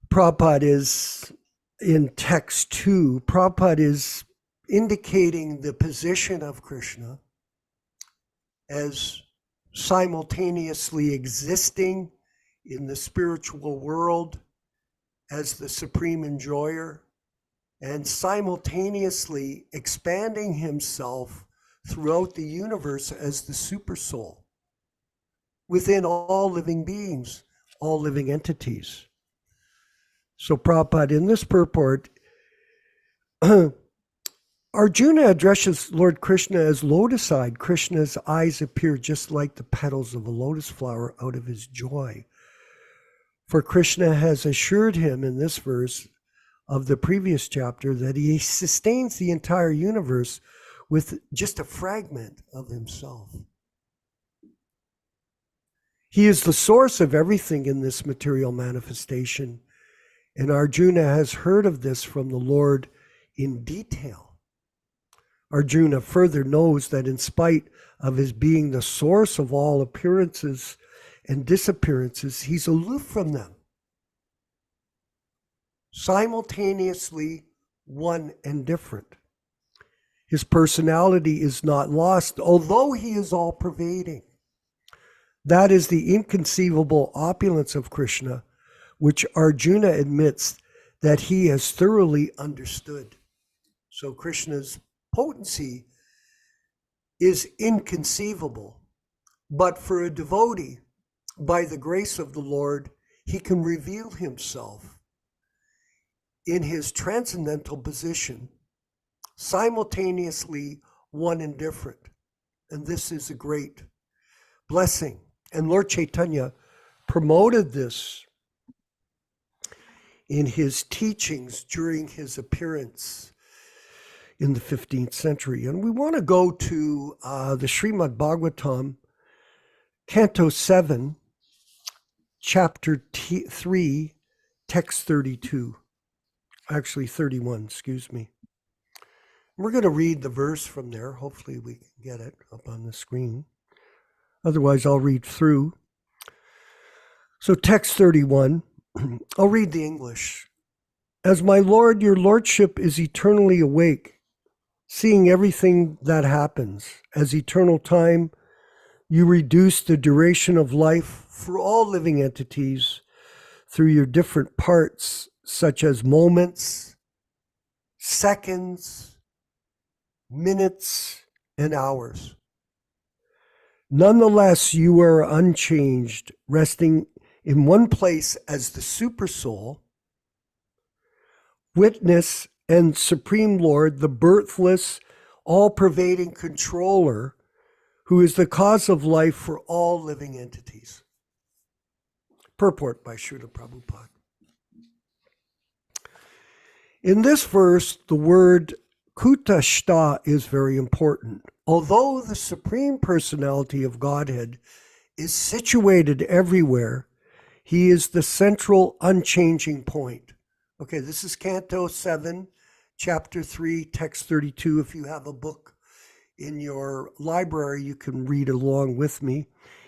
Prabhupada is in text 2, Prabhupada is indicating the position of Krishna as simultaneously existing in the spiritual world as the supreme enjoyer and simultaneously expanding himself throughout the universe as the super soul within all living beings, all living entities. So Prabhupada, in this purport, Arjuna addresses Lord Krishna as lotus-eyed. Krishna's eyes appear just like the petals of a lotus flower out of his joy. For Krishna has assured him in this verse of the previous chapter that he sustains the entire universe with just a fragment of himself. He is the source of everything in this material manifestation, and Arjuna has heard of this from the Lord in detail. Arjuna further knows that in spite of his being the source of all appearances and disappearances, he's aloof from them. Simultaneously one and different. His personality is not lost, although he is all-pervading. That is the inconceivable opulence of Krishna, which Arjuna admits that he has thoroughly understood. So Krishna's potency is inconceivable, but for a devotee, by the grace of the Lord, he can reveal himself in his transcendental position, simultaneously one and different. And this is a great blessing. And Lord Chaitanya promoted this in his teachings during his appearance in the 15th century. And we want to go to the Srimad Bhagavatam, Canto 7, Chapter 3, Text 32. Actually, 31, excuse me. We're going to read the verse from there. Hopefully we can get it up on the screen. Otherwise, I'll read through. So text 31, I'll read the English. As my Lord, your Lordship is eternally awake, seeing everything that happens. As eternal time, you reduce the duration of life for all living entities through your different parts, such as moments, seconds, minutes, and hours. Nonetheless, you are unchanged, resting in one place as the Supersoul, witness and Supreme Lord, the birthless, all-pervading controller, who is the cause of life for all living entities. Purport by Srila Prabhupada. In this verse, the word kutashta is very important. Although the Supreme Personality of Godhead is situated everywhere, he is the central unchanging point. Okay, this is Canto 7, Chapter 3, Text 32. If you have a book in your library, you can read along with me.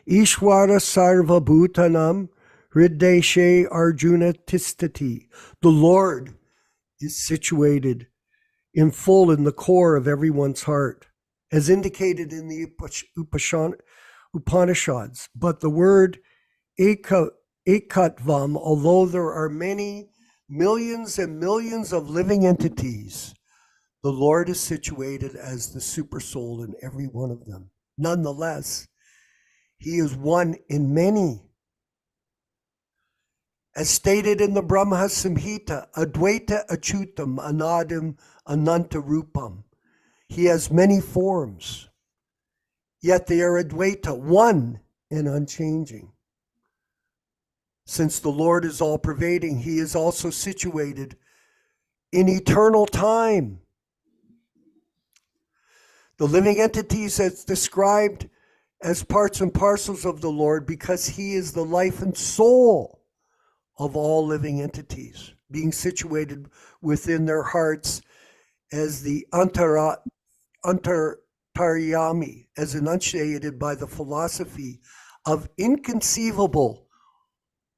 Ishwara Sarva Bhutanam Hrideshe Arjuna Tistati. The Lord is situated in full in the core of everyone's heart, as indicated in the Upanishads. But the word ekatvam, although there are many millions and millions of living entities, the Lord is situated as the Supersoul in every one of them. Nonetheless, he is one in many. As stated in the Brahma Samhita, Advaita Achutam Anadim Ananta Rupam. He has many forms, yet they are Advaita, one and unchanging. Since the Lord is all-pervading, he is also situated in eternal time. The living entities as described as parts and parcels of the Lord because he is the life and soul of all living entities, being situated within their hearts as the antaryami, as enunciated by the philosophy of inconceivable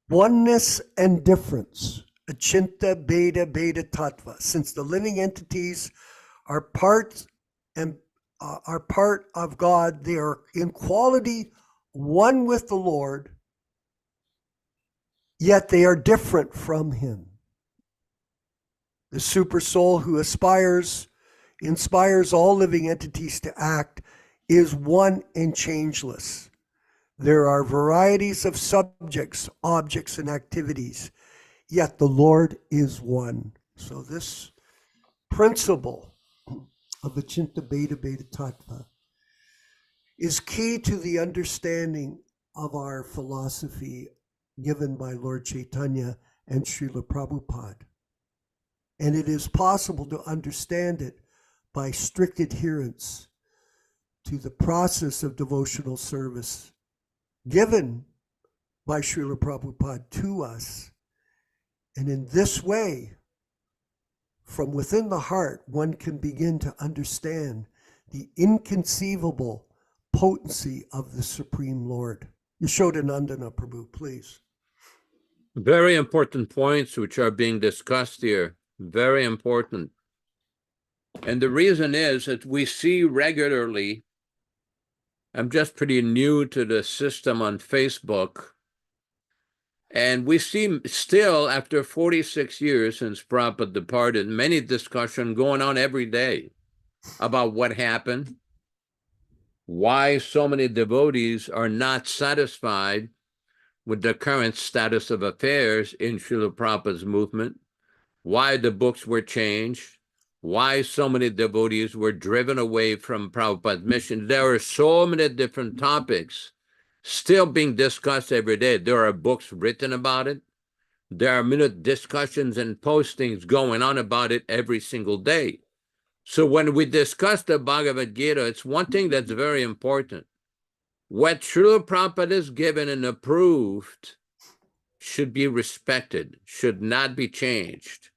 oneness and difference, achinta beta beta tattva. Since the living entities are part of God, they are in quality one with the Lord, yet they are different from him. The Supersoul who inspires all living entities to act is one and changeless. There are varieties of subjects, objects, and activities, yet the Lord is one. So this principle of Achinta Beta Beta Tattva is key to the understanding of our philosophy given by Lord Chaitanya and Srila Prabhupada. And it is possible to understand it by strict adherence to the process of devotional service given by Srila Prabhupada to us. And in this way, from within the heart, one can begin to understand the inconceivable potency of the Supreme Lord. Yashodanandana Prabhu, please. Very important points which are being discussed here. Very important. And the reason is that we see regularly, I'm just pretty new to the system on Facebook, and we see still, after 46 years since Prabhupada departed, many discussions going on every day about what happened, why so many devotees are not satisfied with the current status of affairs in Srila Prabhupada's movement, why the books were changed, why so many devotees were driven away from Prabhupada's mission. There are so many different topics still being discussed every day. There are books written about it. There are minute discussions and postings going on about it every single day. So when we discuss the Bhagavad-gītā, it's one thing that's very important. What Srila Prabhupada is given and approved should be respected, should not be changed.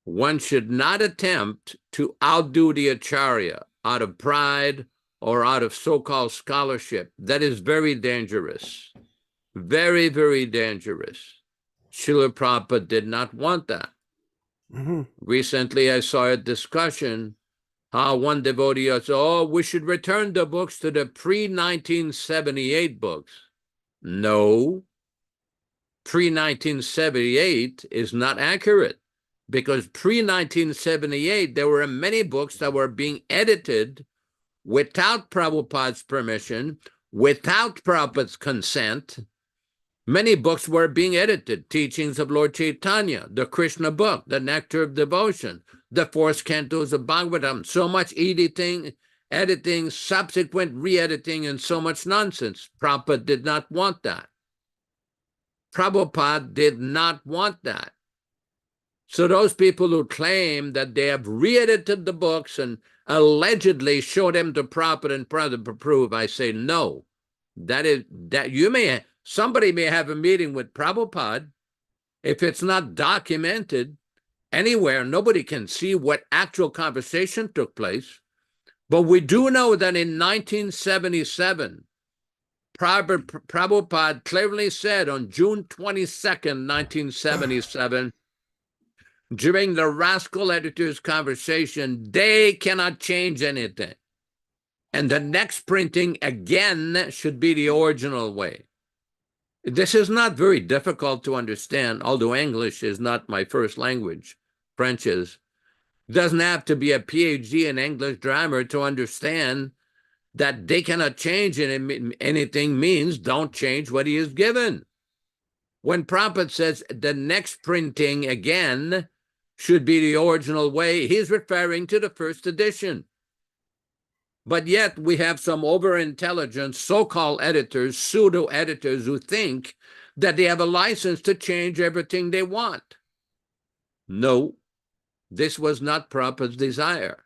One should not attempt to outdo the Acharya out of pride or out of so-called scholarship. That is very dangerous. Very, very dangerous. Srila Prabhupada did not want that. Recently, I saw a discussion how one devotee said, oh, we should return the books to the pre-1978 books. No, pre-1978 is not accurate, because pre-1978, there were many books that were being edited without Prabhupada's permission, without Prabhupada's consent. Many books were being edited. Teachings of Lord Chaitanya, the Krishna book, the Nectar of Devotion, the 4 cantos of Bhagavatam, so much editing, subsequent re-editing, and so much nonsense. Prabhupada did not want that. Prabhupada did not want that. So those people who claim that they have re-edited the books and allegedly show them to Prabhupada and Prabhupada approve, I say no. Somebody may have a meeting with Prabhupada. If it's not documented anywhere, nobody can see what actual conversation took place. But we do know that in 1977, Prabhupada clearly said on June 22nd, 1977, during the rascal editors' conversation, they cannot change anything. And the next printing, again, should be the original way. This is not very difficult to understand, although English is not my first language. French is. It doesn't have to be a PhD in English grammar to understand that they cannot change anything means don't change what he is given. When Prabhupada says the next printing, again, should be the original way, he's referring to the first edition. But yet we have some over-intelligent so-called editors, pseudo-editors, who think that they have a license to change everything they want. No, this was not Prabhupada's desire.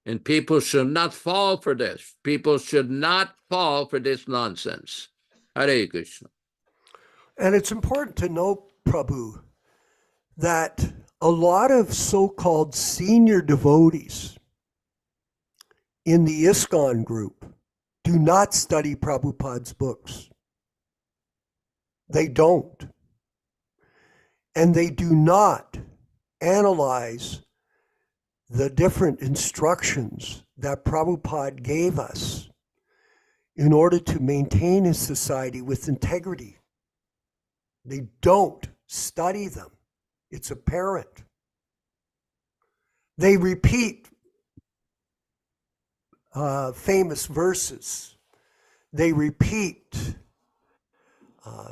And people should not fall for this. People should not fall for this nonsense. Hare Krishna. And it's important to note, Prabhu, that a lot of so-called senior devotees in the ISKCON group do not study Prabhupada's books. They don't. And they do not analyze the different instructions that Prabhupada gave us in order to maintain his society with integrity. They don't study them. It's apparent. They repeat famous verses. They repeat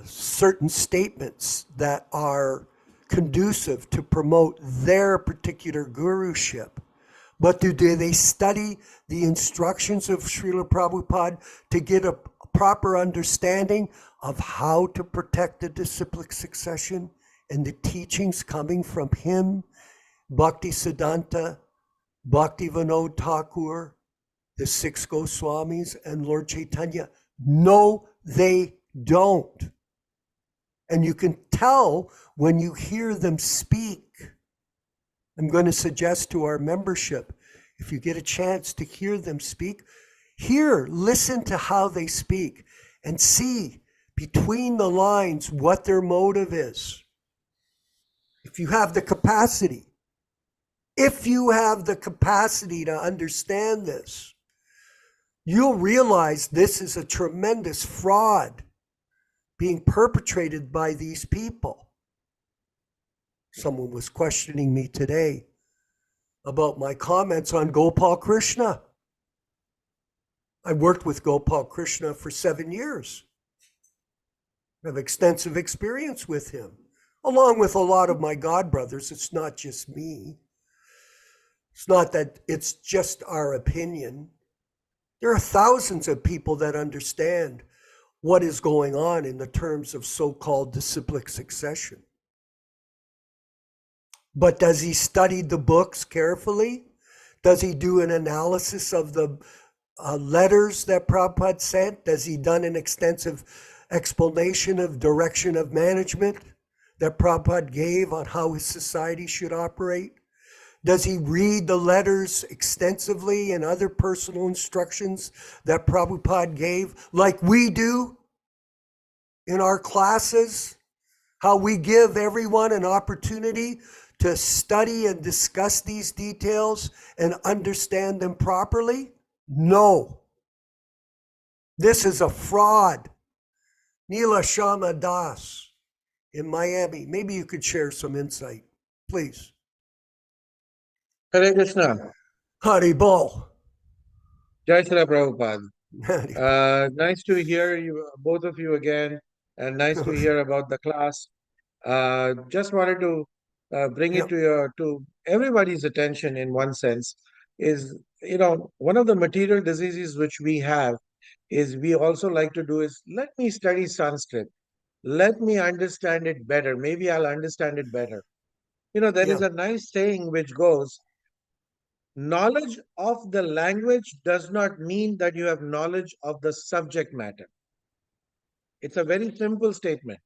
certain statements that are conducive to promote their particular guruship. But do they study the instructions of Srila Prabhupada to get a proper understanding of how to protect the disciplic succession and the teachings coming from him, Bhakti Siddhanta, Bhakti Vinod Thakur, the 6 Goswamis, and Lord Chaitanya? No, they don't. And you can tell when you hear them speak. I'm going to suggest to our membership, if you get a chance to hear them speak, listen to how they speak and see between the lines what their motive is. If you have the capacity to understand this, you'll realize this is a tremendous fraud being perpetrated by these people. Someone was questioning me today about my comments on Gopal Krishna. I worked with Gopal Krishna for 7 years. I have extensive experience with him, along with a lot of my God brothers. It's not just me. It's not that it's just our opinion. There are thousands of people that understand what is going on in the terms of so-called disciplic succession. But does he study the books carefully? Does he do an analysis of the letters that Prabhupada sent? Does he done an extensive explanation of direction of management that Prabhupada gave on how his society should operate? Does he read the letters extensively and other personal instructions that Prabhupada gave, like we do in our classes? How we give everyone an opportunity to study and discuss these details and understand them properly? No. This is a fraud. Neela Shama Das in Miami. Maybe you could share some insight, please. Hare Krishna. Haribol. Jai Shri Prabhupada. Nice to hear you, both of you again, and nice to hear about the class. Just wanted to bring it to everybody's attention in one sense is, one of the material diseases which we have is we also like to do is, let me study Sanskrit. Let me understand it better. Maybe I'll understand it better. There is a nice saying which goes, knowledge of the language does not mean that you have knowledge of the subject matter. It's a very simple statement,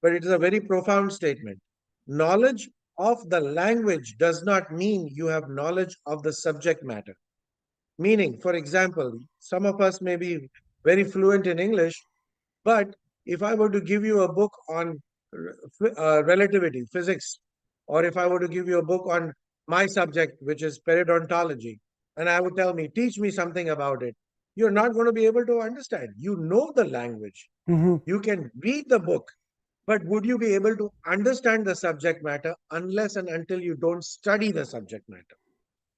but it is a very profound statement. Knowledge of the language does not mean you have knowledge of the subject matter. Meaning, for example, some of us may be very fluent in English, but if I were to give you a book on relativity, physics, or if I were to give you a book on my subject, which is periodontology, and I would tell me, teach me something about it, you're not going to be able to understand. You know the language. Mm-hmm. You can read the book, but would you be able to understand the subject matter unless and until you don't study the subject matter?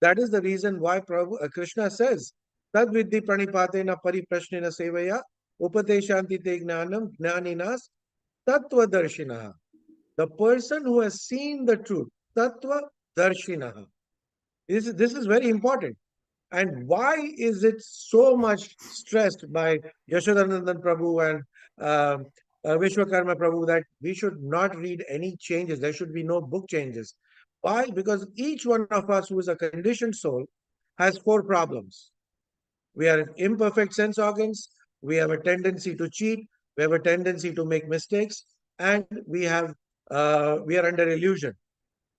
That is the reason why Krishna says, Tad vidhi pranipatena pariprashnena sevaya upateshanti te gnanam gnaninas tattva darshinaha. The person who has seen the truth, tattva darshinaha. This is very important. And why is it so much stressed by Yashodanandan Prabhu and Vishwakarma Prabhu that we should not read any changes? There should be no book changes. Why? Because each one of us who is a conditioned soul has 4 problems. We are imperfect sense organs. We have a tendency to cheat. We have a tendency to make mistakes, and we are under illusion.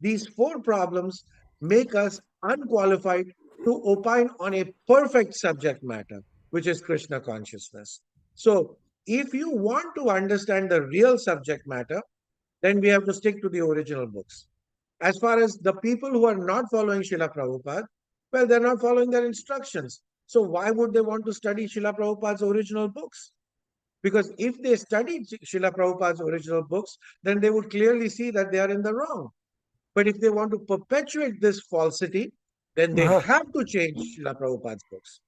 These 4 problems make us unqualified to opine on a perfect subject matter, which is Krishna consciousness. So, if you want to understand the real subject matter, then we have to stick to the original books. As far as the people who are not following Srila Prabhupada, well, they're not following their instructions. So why would they want to study Srila Prabhupada's original books? Because if they studied Srila Prabhupada's original books, then they would clearly see that they are in the wrong. But if they want to perpetuate this falsity, then they have to change Srila Prabhupada's books.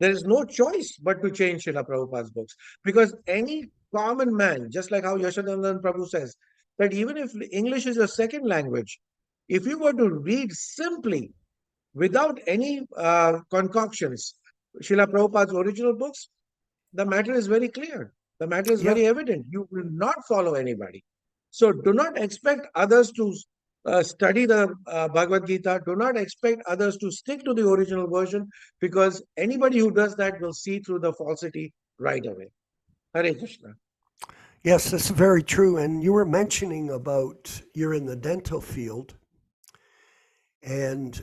There is no choice but to change Srila Prabhupada's books. Because any common man, just like how Yashodanandan Prabhu says, that even if English is a second language, if you were to read simply, without any concoctions, Srila Prabhupada's original books, the matter is very clear. The matter is very evident. You will not follow anybody. So do not expect others to study the Bhagavad-gītā. Do not expect others to stick to the original version, because anybody who does that will see through the falsity right away. Hare Krishna. Yes, that's very true. And you were mentioning about you're in the dental field. And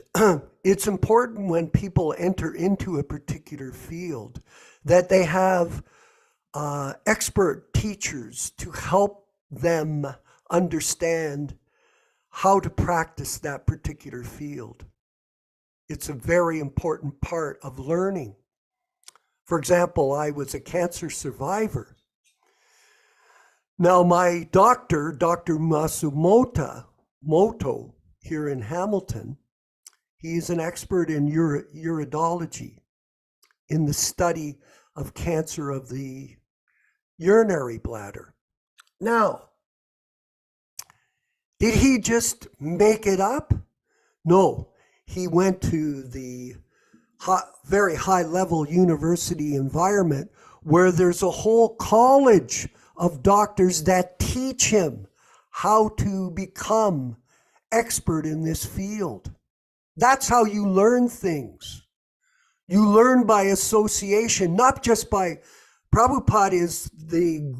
it's important when people enter into a particular field that they have expert teachers to help them understand how to practice that particular field. It's a very important part of learning. For example, I was a cancer survivor. Now, my doctor, Dr. Masumoto, here in Hamilton, he's an expert in uridology, in the study of cancer of the urinary bladder. Now, did he just make it up? No, he went to the very high-level university environment where there's a whole college of doctors that teach him how to become expert in this field. That's how you learn things. You learn by association, not just by... Prabhupada is the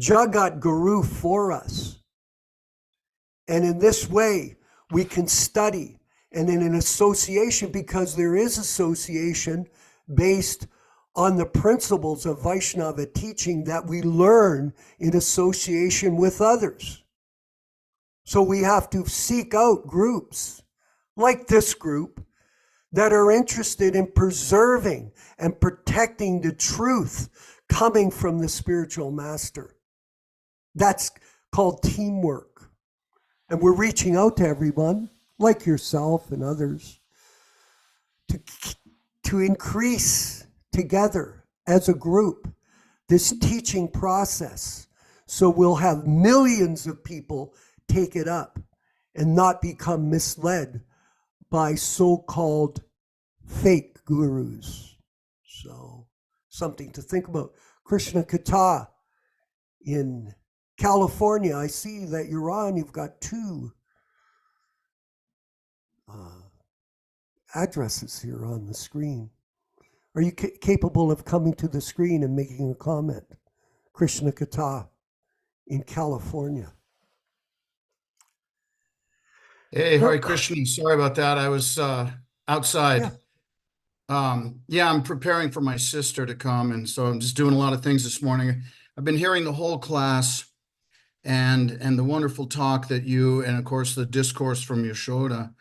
Jagat Guru for us. And in this way, we can study and in an association, because there is association based on the principles of Vaishnava teaching that we learn in association with others. So we have to seek out groups like this group that are interested in preserving and protecting the truth coming from the spiritual master. That's called teamwork. And we're reaching out to everyone, like yourself and others, to increase together as a group this teaching process. So we'll have millions of people take it up and not become misled by so-called fake gurus. So something to think about. Krishna Kata in California, I see that you're on. You've got 2 addresses here on the screen. Are you capable of coming to the screen and making a comment? Krishna Kata in California. Hey, Hare Krishna. Sorry about that. I was outside. Yeah, I'm preparing for my sister to come, and so I'm just doing a lot of things this morning. I've been hearing the whole class and the wonderful talk that you, and of course the discourse from Yashoda.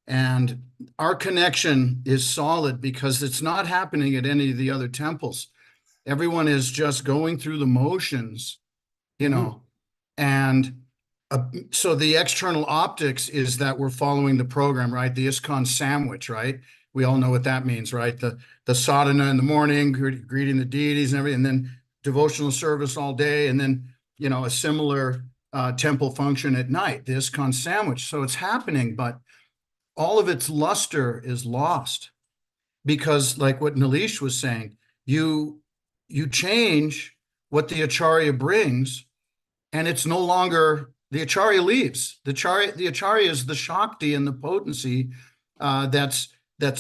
And our connection is solid because it's not happening at any of the other temples. Everyone is just going through the motions, you know, and so the external optics is that we're following the program, right? The ISKCON sandwich, right? We all know what that means, right? The sadhana in the morning, greeting the deities and everything, and then devotional service all day, and then, you know, a similar temple function at night, the ISKCON sandwich. So it's happening, but all of its luster is lost because, like what Nilesh was saying, you change what the Acharya brings, and it's no longer, the Acharya leaves. The Acharya is the Shakti and the potency that's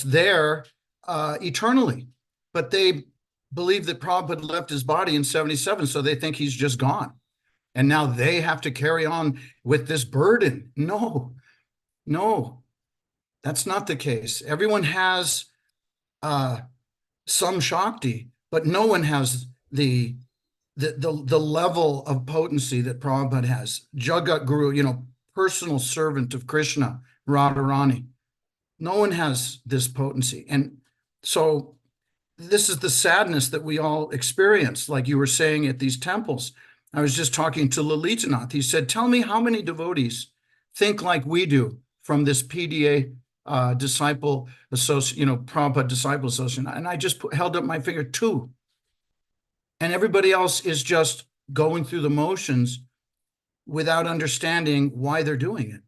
there eternally. But they believe that Prabhupada left his body in 77, so they think he's just gone. And now they have to carry on with this burden. No, that's not the case. Everyone has some Shakti, but no one has the level of potency that Prabhupada has. Jagat Guru, you know, personal servant of Krishna, Radharani. No one has this potency. And so this is the sadness that we all experience, like you were saying at these temples. I was just talking to Lalitanath. He said, tell me how many devotees think like we do from this PDA disciple associate, you know, Prabhupada disciple association. And I just held up my finger, 2. And everybody else is just going through the motions without understanding why they're doing it.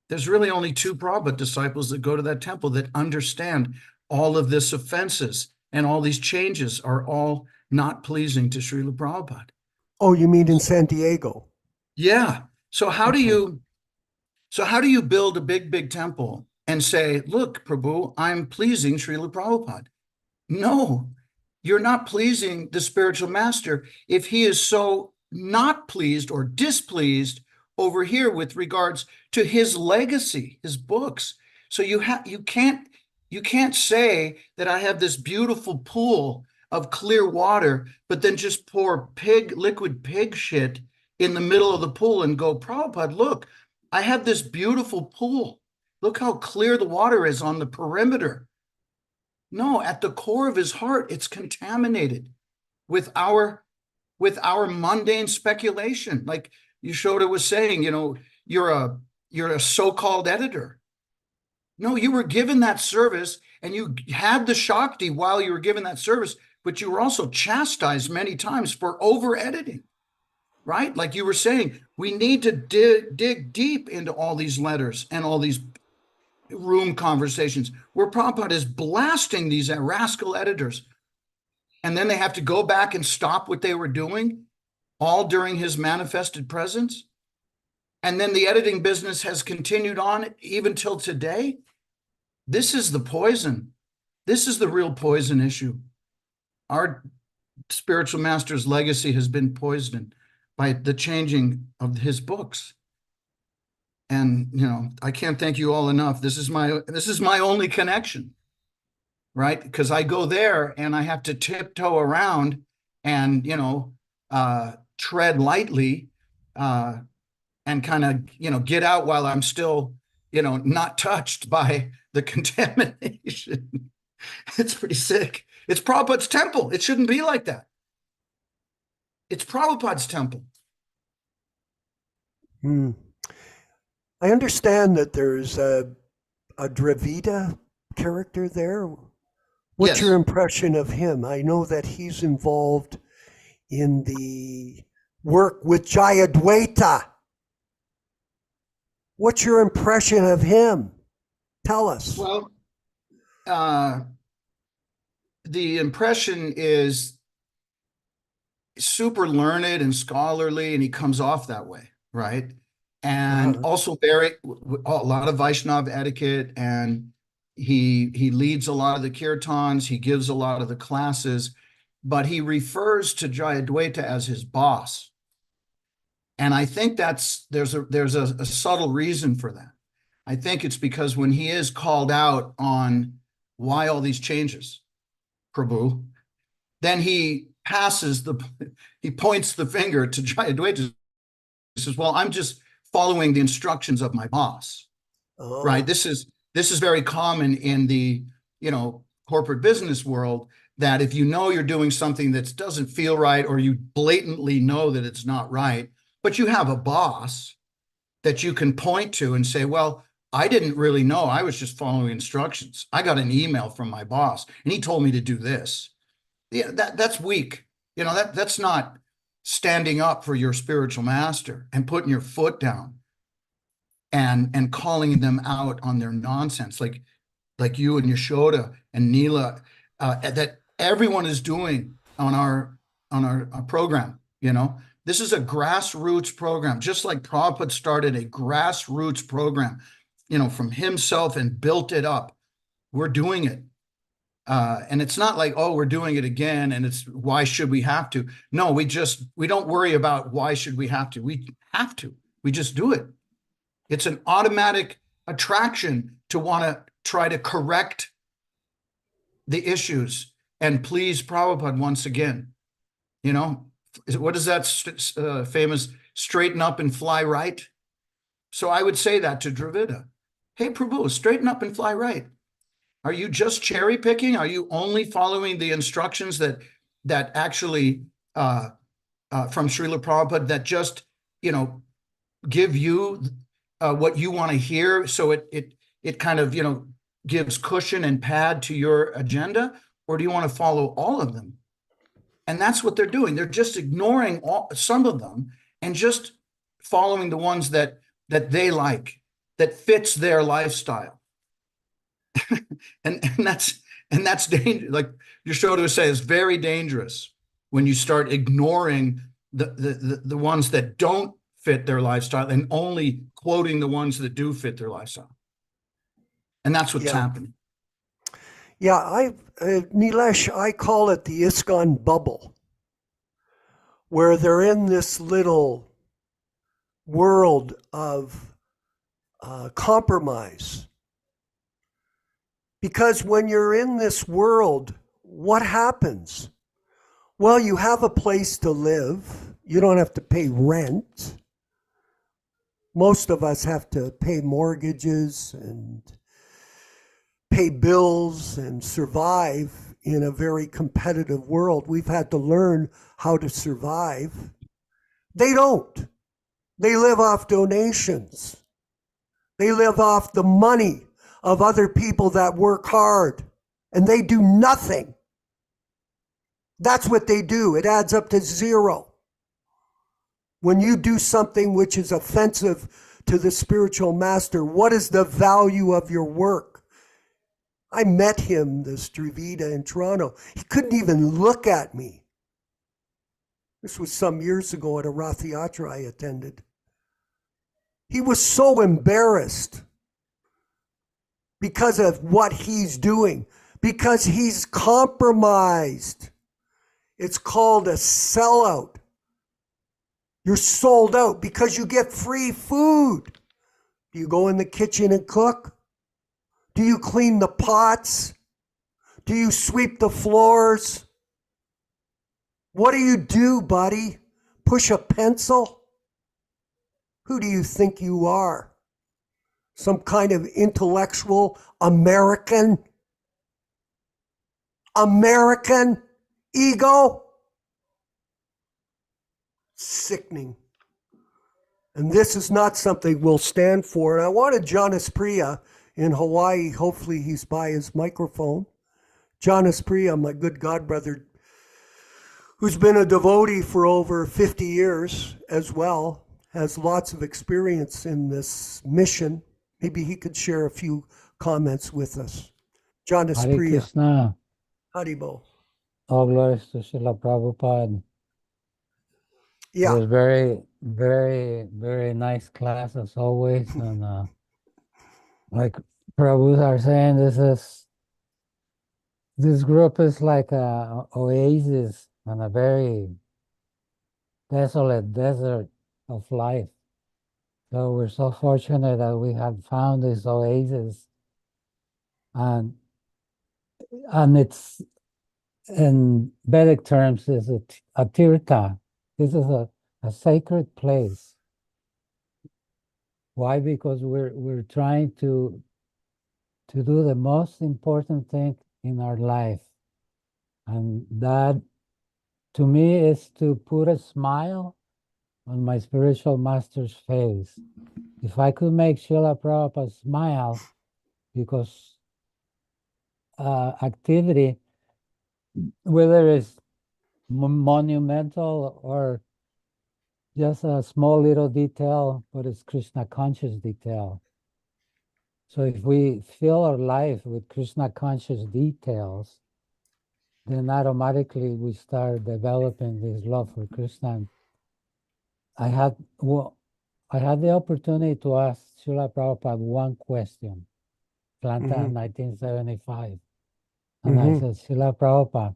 There's really only 2 Prabhupada disciples that go to that temple that understand all of this offenses and all these changes are all not pleasing to Srila Prabhupada. Oh, you mean in San Diego? Yeah. So how do you build a big temple and say, look, Prabhu, I'm pleasing Srila Prabhupada? No, you're not pleasing the spiritual master if he is so not pleased or displeased over here with regards to his legacy, his books. So you can't say that I have this beautiful pool of clear water, but then just pour liquid pig shit in the middle of the pool and go, Prabhupada, look, I have this beautiful pool. Look how clear the water is on the perimeter. No, at the core of his heart, it's contaminated with our mundane speculation. Like Yashoda was saying, you know, you're a so-called editor. No, you were given that service and you had the Shakti while you were given that service, but you were also chastised many times for over-editing, right? Like you were saying, we need to dig deep into all these letters and all these room conversations where Prabhupada is blasting these rascal editors. And then they have to go back and stop what they were doing, all during his manifested presence. And then the editing business has continued on even till today. This is the poison. This is the real poison issue. Our spiritual master's legacy has been poisoned by the changing of his books. And, you know, I can't thank you all enough. This is my only connection, right? Because I go there and I have to tiptoe around and, you know, tread lightly, and kind of, you know, get out while I'm still, you know, not touched by the contamination. It's pretty sick. It's Prabhupada's temple. It shouldn't be like that. It's Prabhupada's temple. I understand that there's a Dravida character there. What's Yes. your impression of him? I know that he's involved in the work with Jayadvaita. What's your impression of him? Tell us. Well, the impression is super learned and scholarly, and he comes off that way, right? And also a lot of Vaishnava etiquette, and he leads a lot of the kirtans, he gives a lot of the classes, but he refers to Jayadvaita as his boss. And I think there's a subtle reason for that. I think it's because when he is called out on why all these changes, Prabhu, then he points the finger to Jayadvaita. He says, well, I'm just following the instructions of my boss, right? This is very common in the, you know, corporate business world, that if you know you're doing something that doesn't feel right, or you blatantly know that it's not right, but you have a boss that you can point to and say, well, I didn't really know. I was just following instructions. I got an email from my boss and he told me to do this. Yeah, that's weak. You know, that's not standing up for your spiritual master and putting your foot down and calling them out on their nonsense, like you and Yashoda and Neela, that everyone is doing on our program. You know, this is a grassroots program, just like Prabhupada started a grassroots program, you know, from himself and built it up. We're doing it. And it's not like, oh, we're doing it again, and it's why should we have to? No, we don't worry about why should we have to. We have to. We just do it. It's an automatic attraction to want to try to correct the issues and please Prabhupada once again. You know, what is that famous straighten up and fly right? So I would say that to Dravida. Hey, Prabhu, straighten up and fly right. Are you just cherry picking? Are you only following the instructions that actually from Srila Prabhupada that just, you know, give you what you want to hear, so it kind of, you know, gives cushion and pad to your agenda? Or do you want to follow all of them? And that's what they're doing. They're just ignoring some of them and just following the ones that they like, that fits their lifestyle. and that's dangerous. Like Yashoda would say, it's very dangerous when you start ignoring the ones that don't fit their lifestyle and only quoting the ones that do fit their lifestyle. And that's what's happening. Yeah, Nilesh, I call it the ISKCON bubble, where they're in this little world of compromise. Because when you're in this world, what happens? Well, you have a place to live. You don't have to pay rent. Most of us have to pay mortgages and pay bills and survive in a very competitive world. We've had to learn how to survive. They don't. They live off donations. They live off the money of other people that work hard, and they do nothing. That's what they do. It adds up to zero. When you do something which is offensive to the spiritual master, what is the value of your work? I met him, this Dravida, in Toronto. He couldn't even look at me. This was some years ago at a Rath Yatra I attended. He was so embarrassed because of what he's doing, because he's compromised. It's called a sellout. You're sold out because you get free food. Do you go in the kitchen and cook? Do you clean the pots? Do you sweep the floors? What do you do, buddy? Push a pencil? Who do you think you are? Some kind of intellectual American ego? Sickening. And this is not something we'll stand for. And I wanted Jonas Priya in Hawaii. Hopefully he's by his microphone. Jonas Priya, my good godbrother, who's been a devotee for over 50 years as well, has lots of experience in this mission. Maybe he could share a few comments with us. Jonas Hare Priya. Krishna, Haribo. all glories to Srila Prabhupada. It Yeah. was very, very, very nice class as always. And like Prabhus are saying, this group is like a oasis on a very desolate desert of life. So we're so fortunate that we have found this oasis, and it's, in Vedic terms, is a tirtha. This is a sacred place. Why? Because we're trying to do the most important thing in our life, and that, to me, is to put a smile on my spiritual master's face. If I could make Srila Prabhupada smile, because activity, whether it's monumental or just a small little detail, but it's Krishna conscious detail. So if we fill our life with Krishna conscious details, then automatically we start developing this love for Krishna. I had the opportunity to ask Srila Prabhupada one question, Atlanta, 1975. And I said, Srila Prabhupada,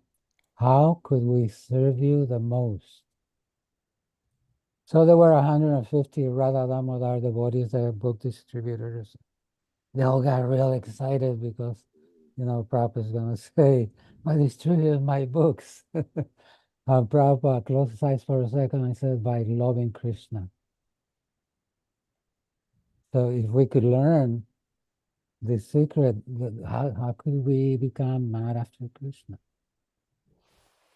how could we serve you the most? So there were 150 Radha Damodar devotees, the book distributors. They all got real excited because, Prabhupada is going to say, I distributed my books. Prabhupada closed his eyes for a second and said, by loving Krishna. So if we could learn the secret, how could we become mad after Krishna?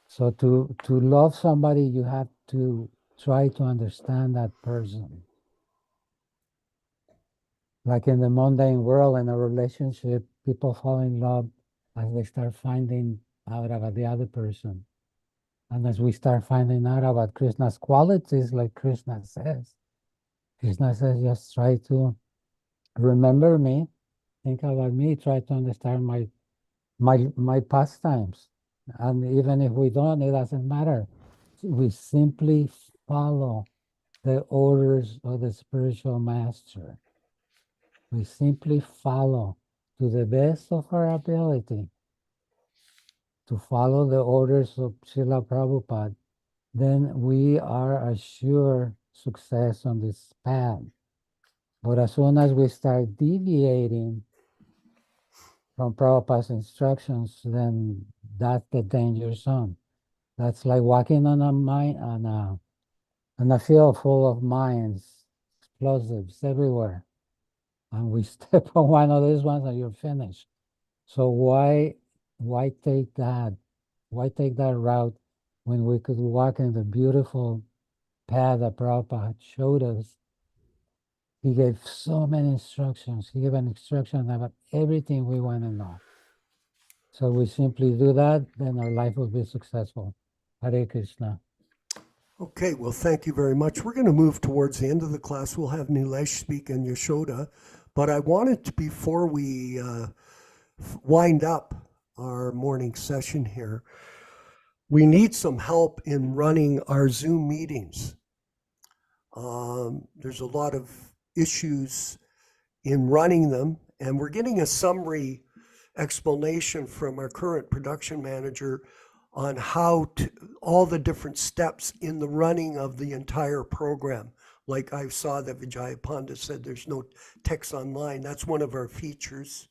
So to love somebody, you have to try to understand that person. Like in the mundane world, in a relationship, people fall in love as they start finding out about the other person. And as we start finding out about Krishna's qualities, like Krishna says, just try to remember me, think about me, try to understand my pastimes. And even if we don't, it doesn't matter. We simply follow the orders of the spiritual master. We simply follow to the best of our ability to follow the orders of Srila Prabhupada. Then we are assured success on this path. But as soon as we start deviating from Prabhupada's instructions, then that's the danger zone. That's like walking on a field full of mines, explosives everywhere. And we step on one of these ones and you're finished. So why take that? Why take that route when we could walk in the beautiful path that Prabhupada showed us? He gave so many instructions. He gave an instruction about everything we want to know. So we simply do that, then our life will be successful. Hare Krishna. Okay, well, thank you very much. We're going to move towards the end of the class. We'll have Nilesh speak and Yashoda. But I wanted to, before we wind up our morning session here, we need some help in running our Zoom meetings. There's a lot of issues in running them, and we're getting a summary explanation from our current production manager on how to, all the different steps in the running of the entire program. Like I saw that Vijay Panda said there's no text online. That's one of our features,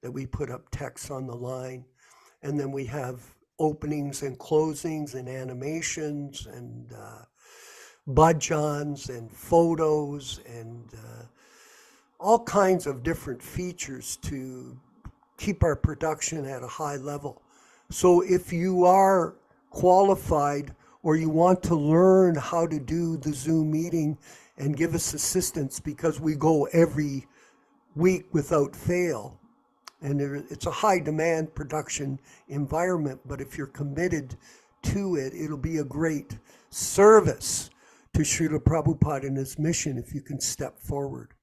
that we put up text on the line. And then we have openings and closings and animations and bhajans and photos and all kinds of different features to keep our production at a high level. So if you are qualified or you want to learn how to do the Zoom meeting and give us assistance, because we go every week without fail, and it's a high demand production environment, but if you're committed to it, it'll be a great service to Srila Prabhupada and his mission if you can step forward,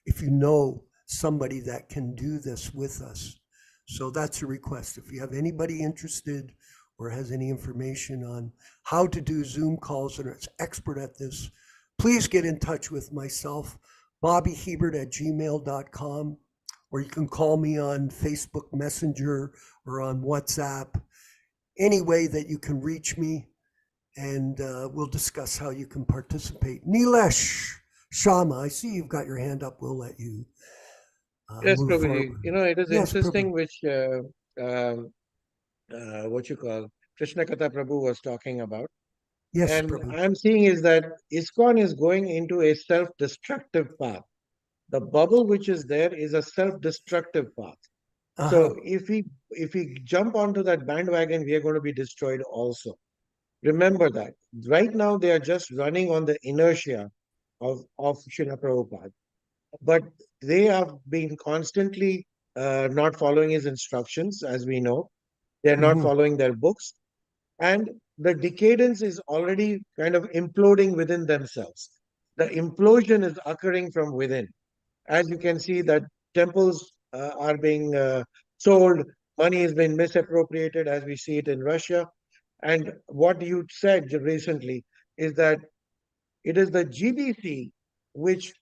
if you know somebody that can do this with us. So that's a request. If you have anybody interested or has any information on how to do Zoom calls and is expert at this, please get in touch with myself, bobbyhebert@gmail.com, or you can call me on Facebook Messenger or on WhatsApp, any way that you can reach me, and we'll discuss how you can participate. Nilesh Sharma, I see you've got your hand up. We'll let you Yes, move Prabhuji. forward. You know, it is Yes, interesting Prabhu. which what you call Krishna Katha Prabhu was talking about. Yes, And Prabhu. I'm seeing is that ISKCON is going into a self-destructive path. The bubble which is there is a self-destructive path. Uh-huh. So if we jump onto that bandwagon, we are going to be destroyed also. Remember that. Right now they are just running on the inertia of Srila Prabhupada. But they have been constantly not following his instructions, as we know. They're not Mhm. following their books. And the decadence is already kind of imploding within themselves. The implosion is occurring from within. As you can see, that temples are being sold, money has been misappropriated, as we see it in Russia. And what you said recently is that it is the GBC which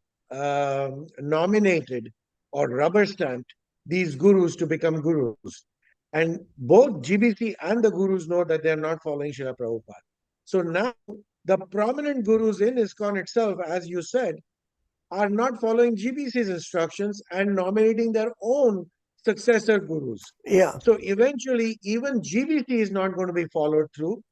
nominated or rubber stamped these gurus to become gurus. And both GBC and the gurus know that they are not following Srila Prabhupada. So now the prominent gurus in ISKCON itself, as you said, are not following GBC's instructions and nominating their own successor gurus. Yeah. So eventually, even GBC is not going to be followed through.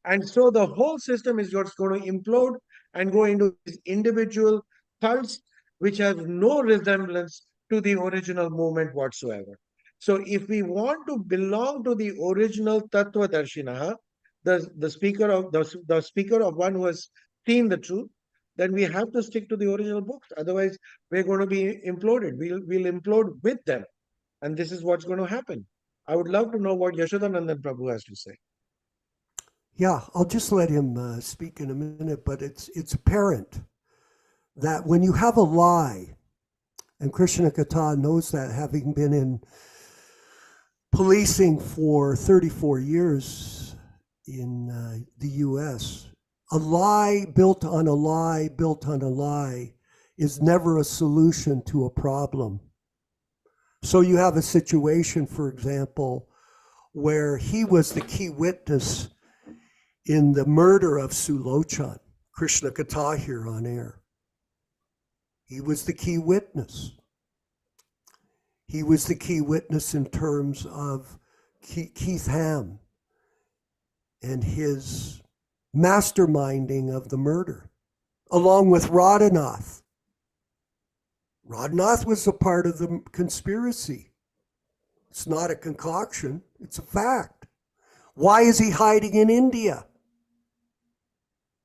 And so the whole system is just going to implode and go into these individual cults, which have no resemblance to the original movement whatsoever. So if we want to belong to the original Tattva Darshinaha, the speaker of one who has seen the truth, then we have to stick to the original books. Otherwise, we're going to be imploded. We'll implode with them. And this is what's going to happen. I would love to know what Yashodanandan Prabhu has to say. Yeah, I'll just let him speak in a minute, but it's apparent that when you have a lie, and Krishna Katha knows that, having been in policing for 34 years in the US, a lie built on a lie built on a lie is never a solution to a problem. So you have a situation, for example, where he was the key witness in the murder of Sulochan, Krishna Katha here on air. He was the key witness. He was the key witness in terms of Keith Ham and his masterminding of the murder, along with Radhanath. Radhanath was a part of the conspiracy. It's not a concoction, it's a fact. Why is he hiding in India?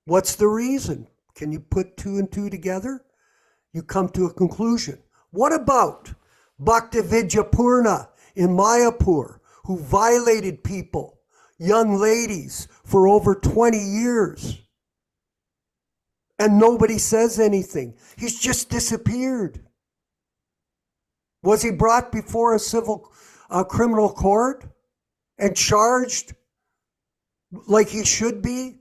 What's the reason? Can you put two and two together? You come to a conclusion. What about Bhaktividya in Mayapur, who violated people, young ladies, for over 20 years? And nobody says anything. He's just disappeared. Was he brought before a civil criminal court and charged like he should be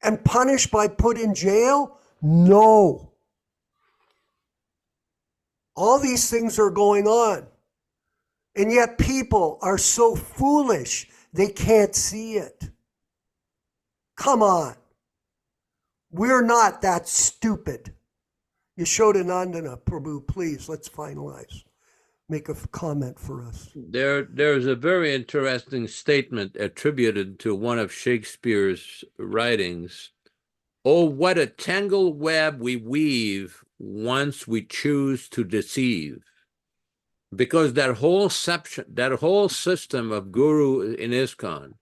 and punished by put in jail? No. All these things are going on. And yet people are so foolish, they can't see it. Come on. We're not that stupid. Yashodanandana, Prabhu, please, let's finalize. Make a comment for us. There's a very interesting statement attributed to one of Shakespeare's writings. Oh, what a tangled web we weave once we choose to deceive. Because that whole system of guru in ISKCON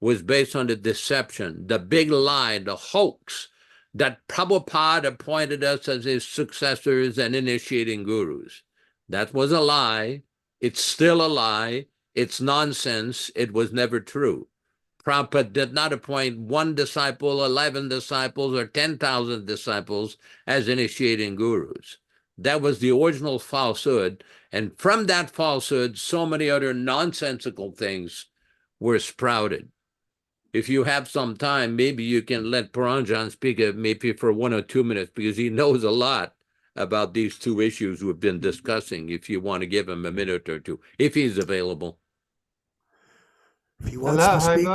was based on the deception, the big lie, the hoax that Prabhupada appointed us as his successors and initiating gurus. That was a lie. It's still a lie. It's nonsense. It was never true. Prabhupada did not appoint 1 disciple, 11 disciples, or 10,000 disciples as initiating gurus. That was the original falsehood. And from that falsehood, so many other nonsensical things were sprouted. If you have some time, maybe you can let Paranjan speak maybe for 1 or 2 minutes, because he knows a lot about these 2 issues we've been discussing, if you want to give him a minute or 2, if he's available. If he wants to speak,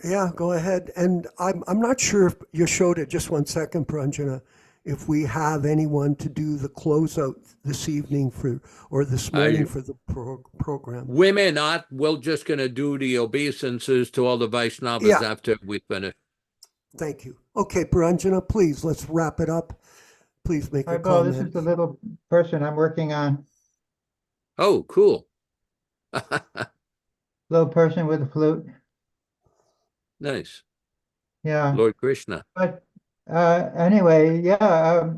yeah, go ahead. And I'm not sure if Yashoda, just 1 second, Pranjana, if we have anyone to do the closeout this evening or this morning for the program. We may not. We're just going to do the obeisances to all the Vaishnavas after we finish. Thank you. Okay, Pranjana, please, let's wrap it up. Please make a comment. This is the little person I'm working on. Oh, cool. Little person with a flute. Nice. Yeah. Lord Krishna. But anyway, yeah,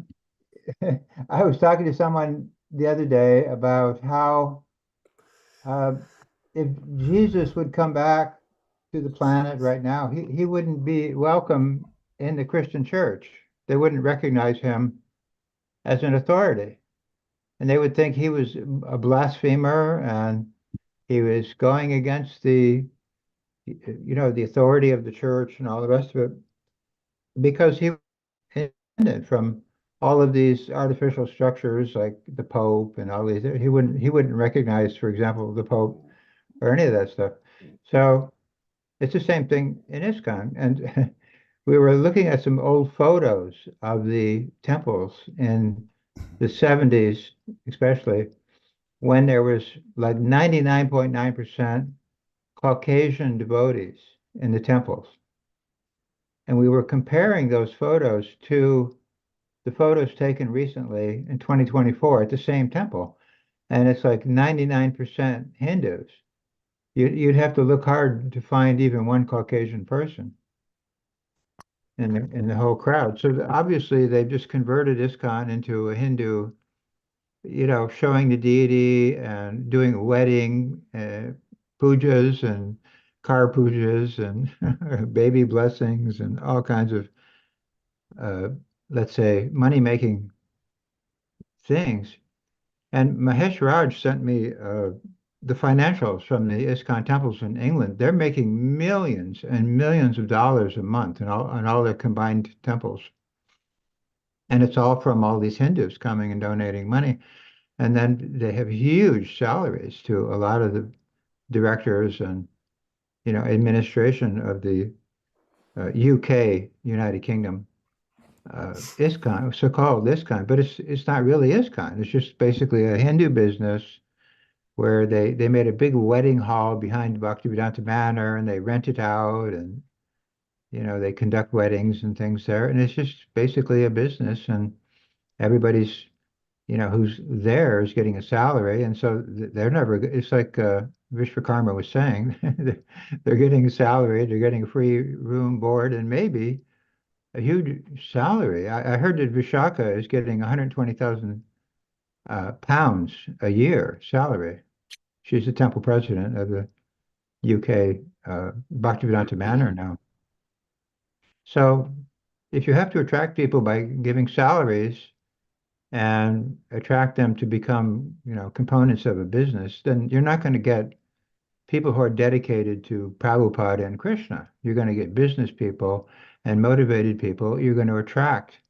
I was talking to someone the other day about how if Jesus would come back to the planet right now, he wouldn't be welcome in the Christian church. They wouldn't recognize him as an authority. And they would think he was a blasphemer and he was going against the authority of the church and all the rest of it, because he was independent from all of these artificial structures like the Pope and all these. He wouldn't recognize, for example, the Pope or any of that stuff. So it's the same thing in ISKCON. And we were looking at some old photos of the temples in the 70s, especially, when there was like 99.9% Caucasian devotees in the temples. And we were comparing those photos to the photos taken recently in 2024 at the same temple. And it's like 99% Hindus. You'd have to look hard to find even one Caucasian person in the whole crowd. So obviously they've just converted ISKCON into a Hindu, showing the deity and doing wedding pujas and car pujas and baby blessings and all kinds of, let's say, money-making things. And Mahesh Raj sent me the financials from the ISKCON temples in England. They're making millions and millions of dollars a month in all their combined temples. And it's all from all these Hindus coming and donating money. And then they have huge salaries to a lot of the directors and, administration of the UK, United Kingdom, ISKCON, so-called ISKCON, but it's not really ISKCON. It's just basically a Hindu business where they made a big wedding hall behind Bhaktivedanta Manor and they rent it out and, they conduct weddings and things there. And it's just basically a business, and everybody's, who's there is getting a salary. And so they're never, it's like Vishwakarma was saying, they're getting a salary, they're getting a free room, board, and maybe a huge salary. I heard that Vishaka is getting 120,000 pounds a year salary. She's the temple president of the UK Bhaktivedanta Manor now. So if you have to attract people by giving salaries and attract them to become, components of a business, then you're not going to get people who are dedicated to Prabhupada and Krishna. You're going to get business people and motivated people. You're going to attract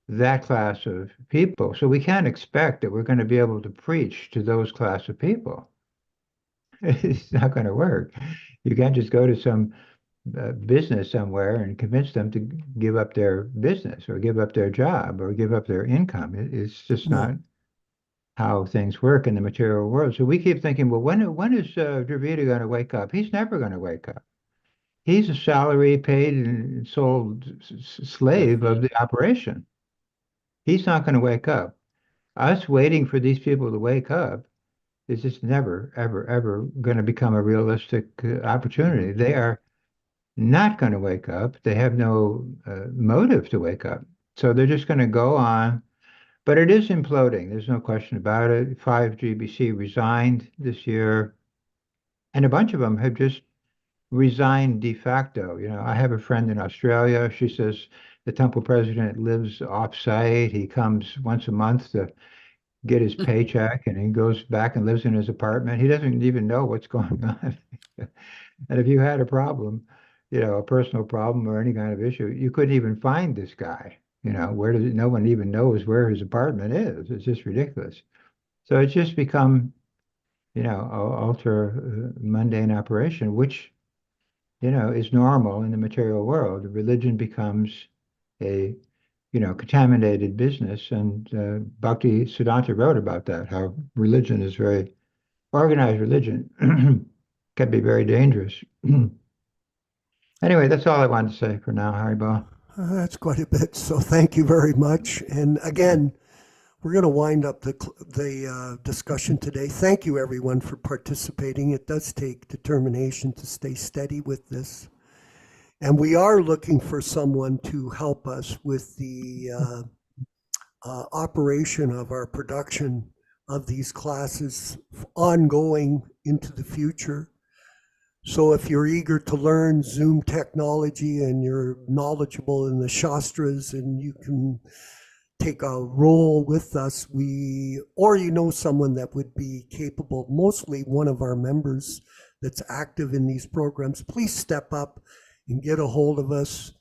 that class of people. So we can't expect that we're going to be able to preach to those class of people. It's not going to work. You can't just go to some business somewhere and convince them to give up their business or give up their job or give up their income. It's just No. not how things work in the material world. So we keep thinking, well, when is Dravida going to wake up? He's never going to wake up. He's a salary paid and sold slave of the operation. He's not going to wake up. Us waiting for these people to wake up is just never, ever, ever going to become a realistic opportunity. They are not going to wake up. They have no motive to wake up. So they're just going to go on. But it is imploding. There's no question about it. 5GBC resigned this year, and a bunch of them have just resigned de facto. You know, I have a friend in Australia. She says the temple president lives off-site. He comes once a month to get his paycheck, and he goes back and lives in his apartment. He doesn't even know what's going on. And if you had a problem, you know, a personal problem or any kind of issue, you couldn't even find this guy. You know, no one even knows where his apartment is. It's just ridiculous. So it's just become, you know, a ultra mundane operation, which, you know, is normal in the material world. Religion becomes a, you know, contaminated business. And Bhakti Siddhanta wrote about that, how religion is very, organized religion can be very dangerous. Anyway, that's all I wanted to say for now, Haribol. That's quite a bit. So thank you very much. And again, we're going to wind up the discussion today. Thank you, everyone, for participating. It does take determination to stay steady with this. And we are looking for someone to help us with the operation of our production of these classes ongoing into the future. So if you're eager to learn Zoom technology and you're knowledgeable in the Shastras and you can take a role with us, or you know someone that would be capable, mostly one of our members that's active in these programs, please step up and get a hold of us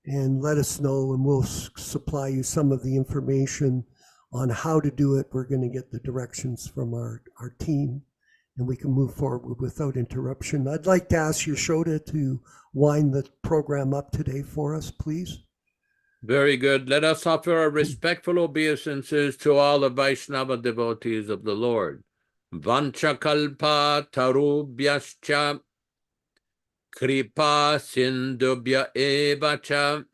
and let us know, and we'll supply you some of the information on how to do it. We're going to get the directions from our team, and we can move forward without interruption. I'd like to ask Yashoda to wind the program up today for us, please. Very good. Let us offer our respectful obeisances to all the Vaishnava devotees of the Lord. Vanchakalpa tarubhyascha kripa sindubhya evacha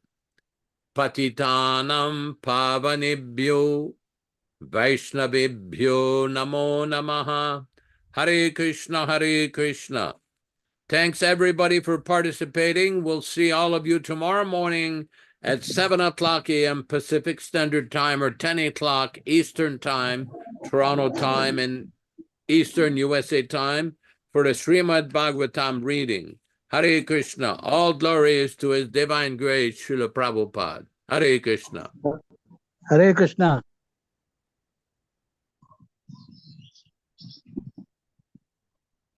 patitanam pavanibhyo Vaishnavibhyo namo namaha. Hare Krishna, Hare Krishna. Thanks everybody for participating. We'll see all of you tomorrow morning at 7 o'clock a.m. Pacific Standard Time or 10 o'clock Eastern Time, Toronto time, and Eastern USA time for the Srimad Bhagavatam reading. Hare Krishna. All glory is to His Divine Grace, Srila Prabhupada. Hare Krishna. Hare Krishna.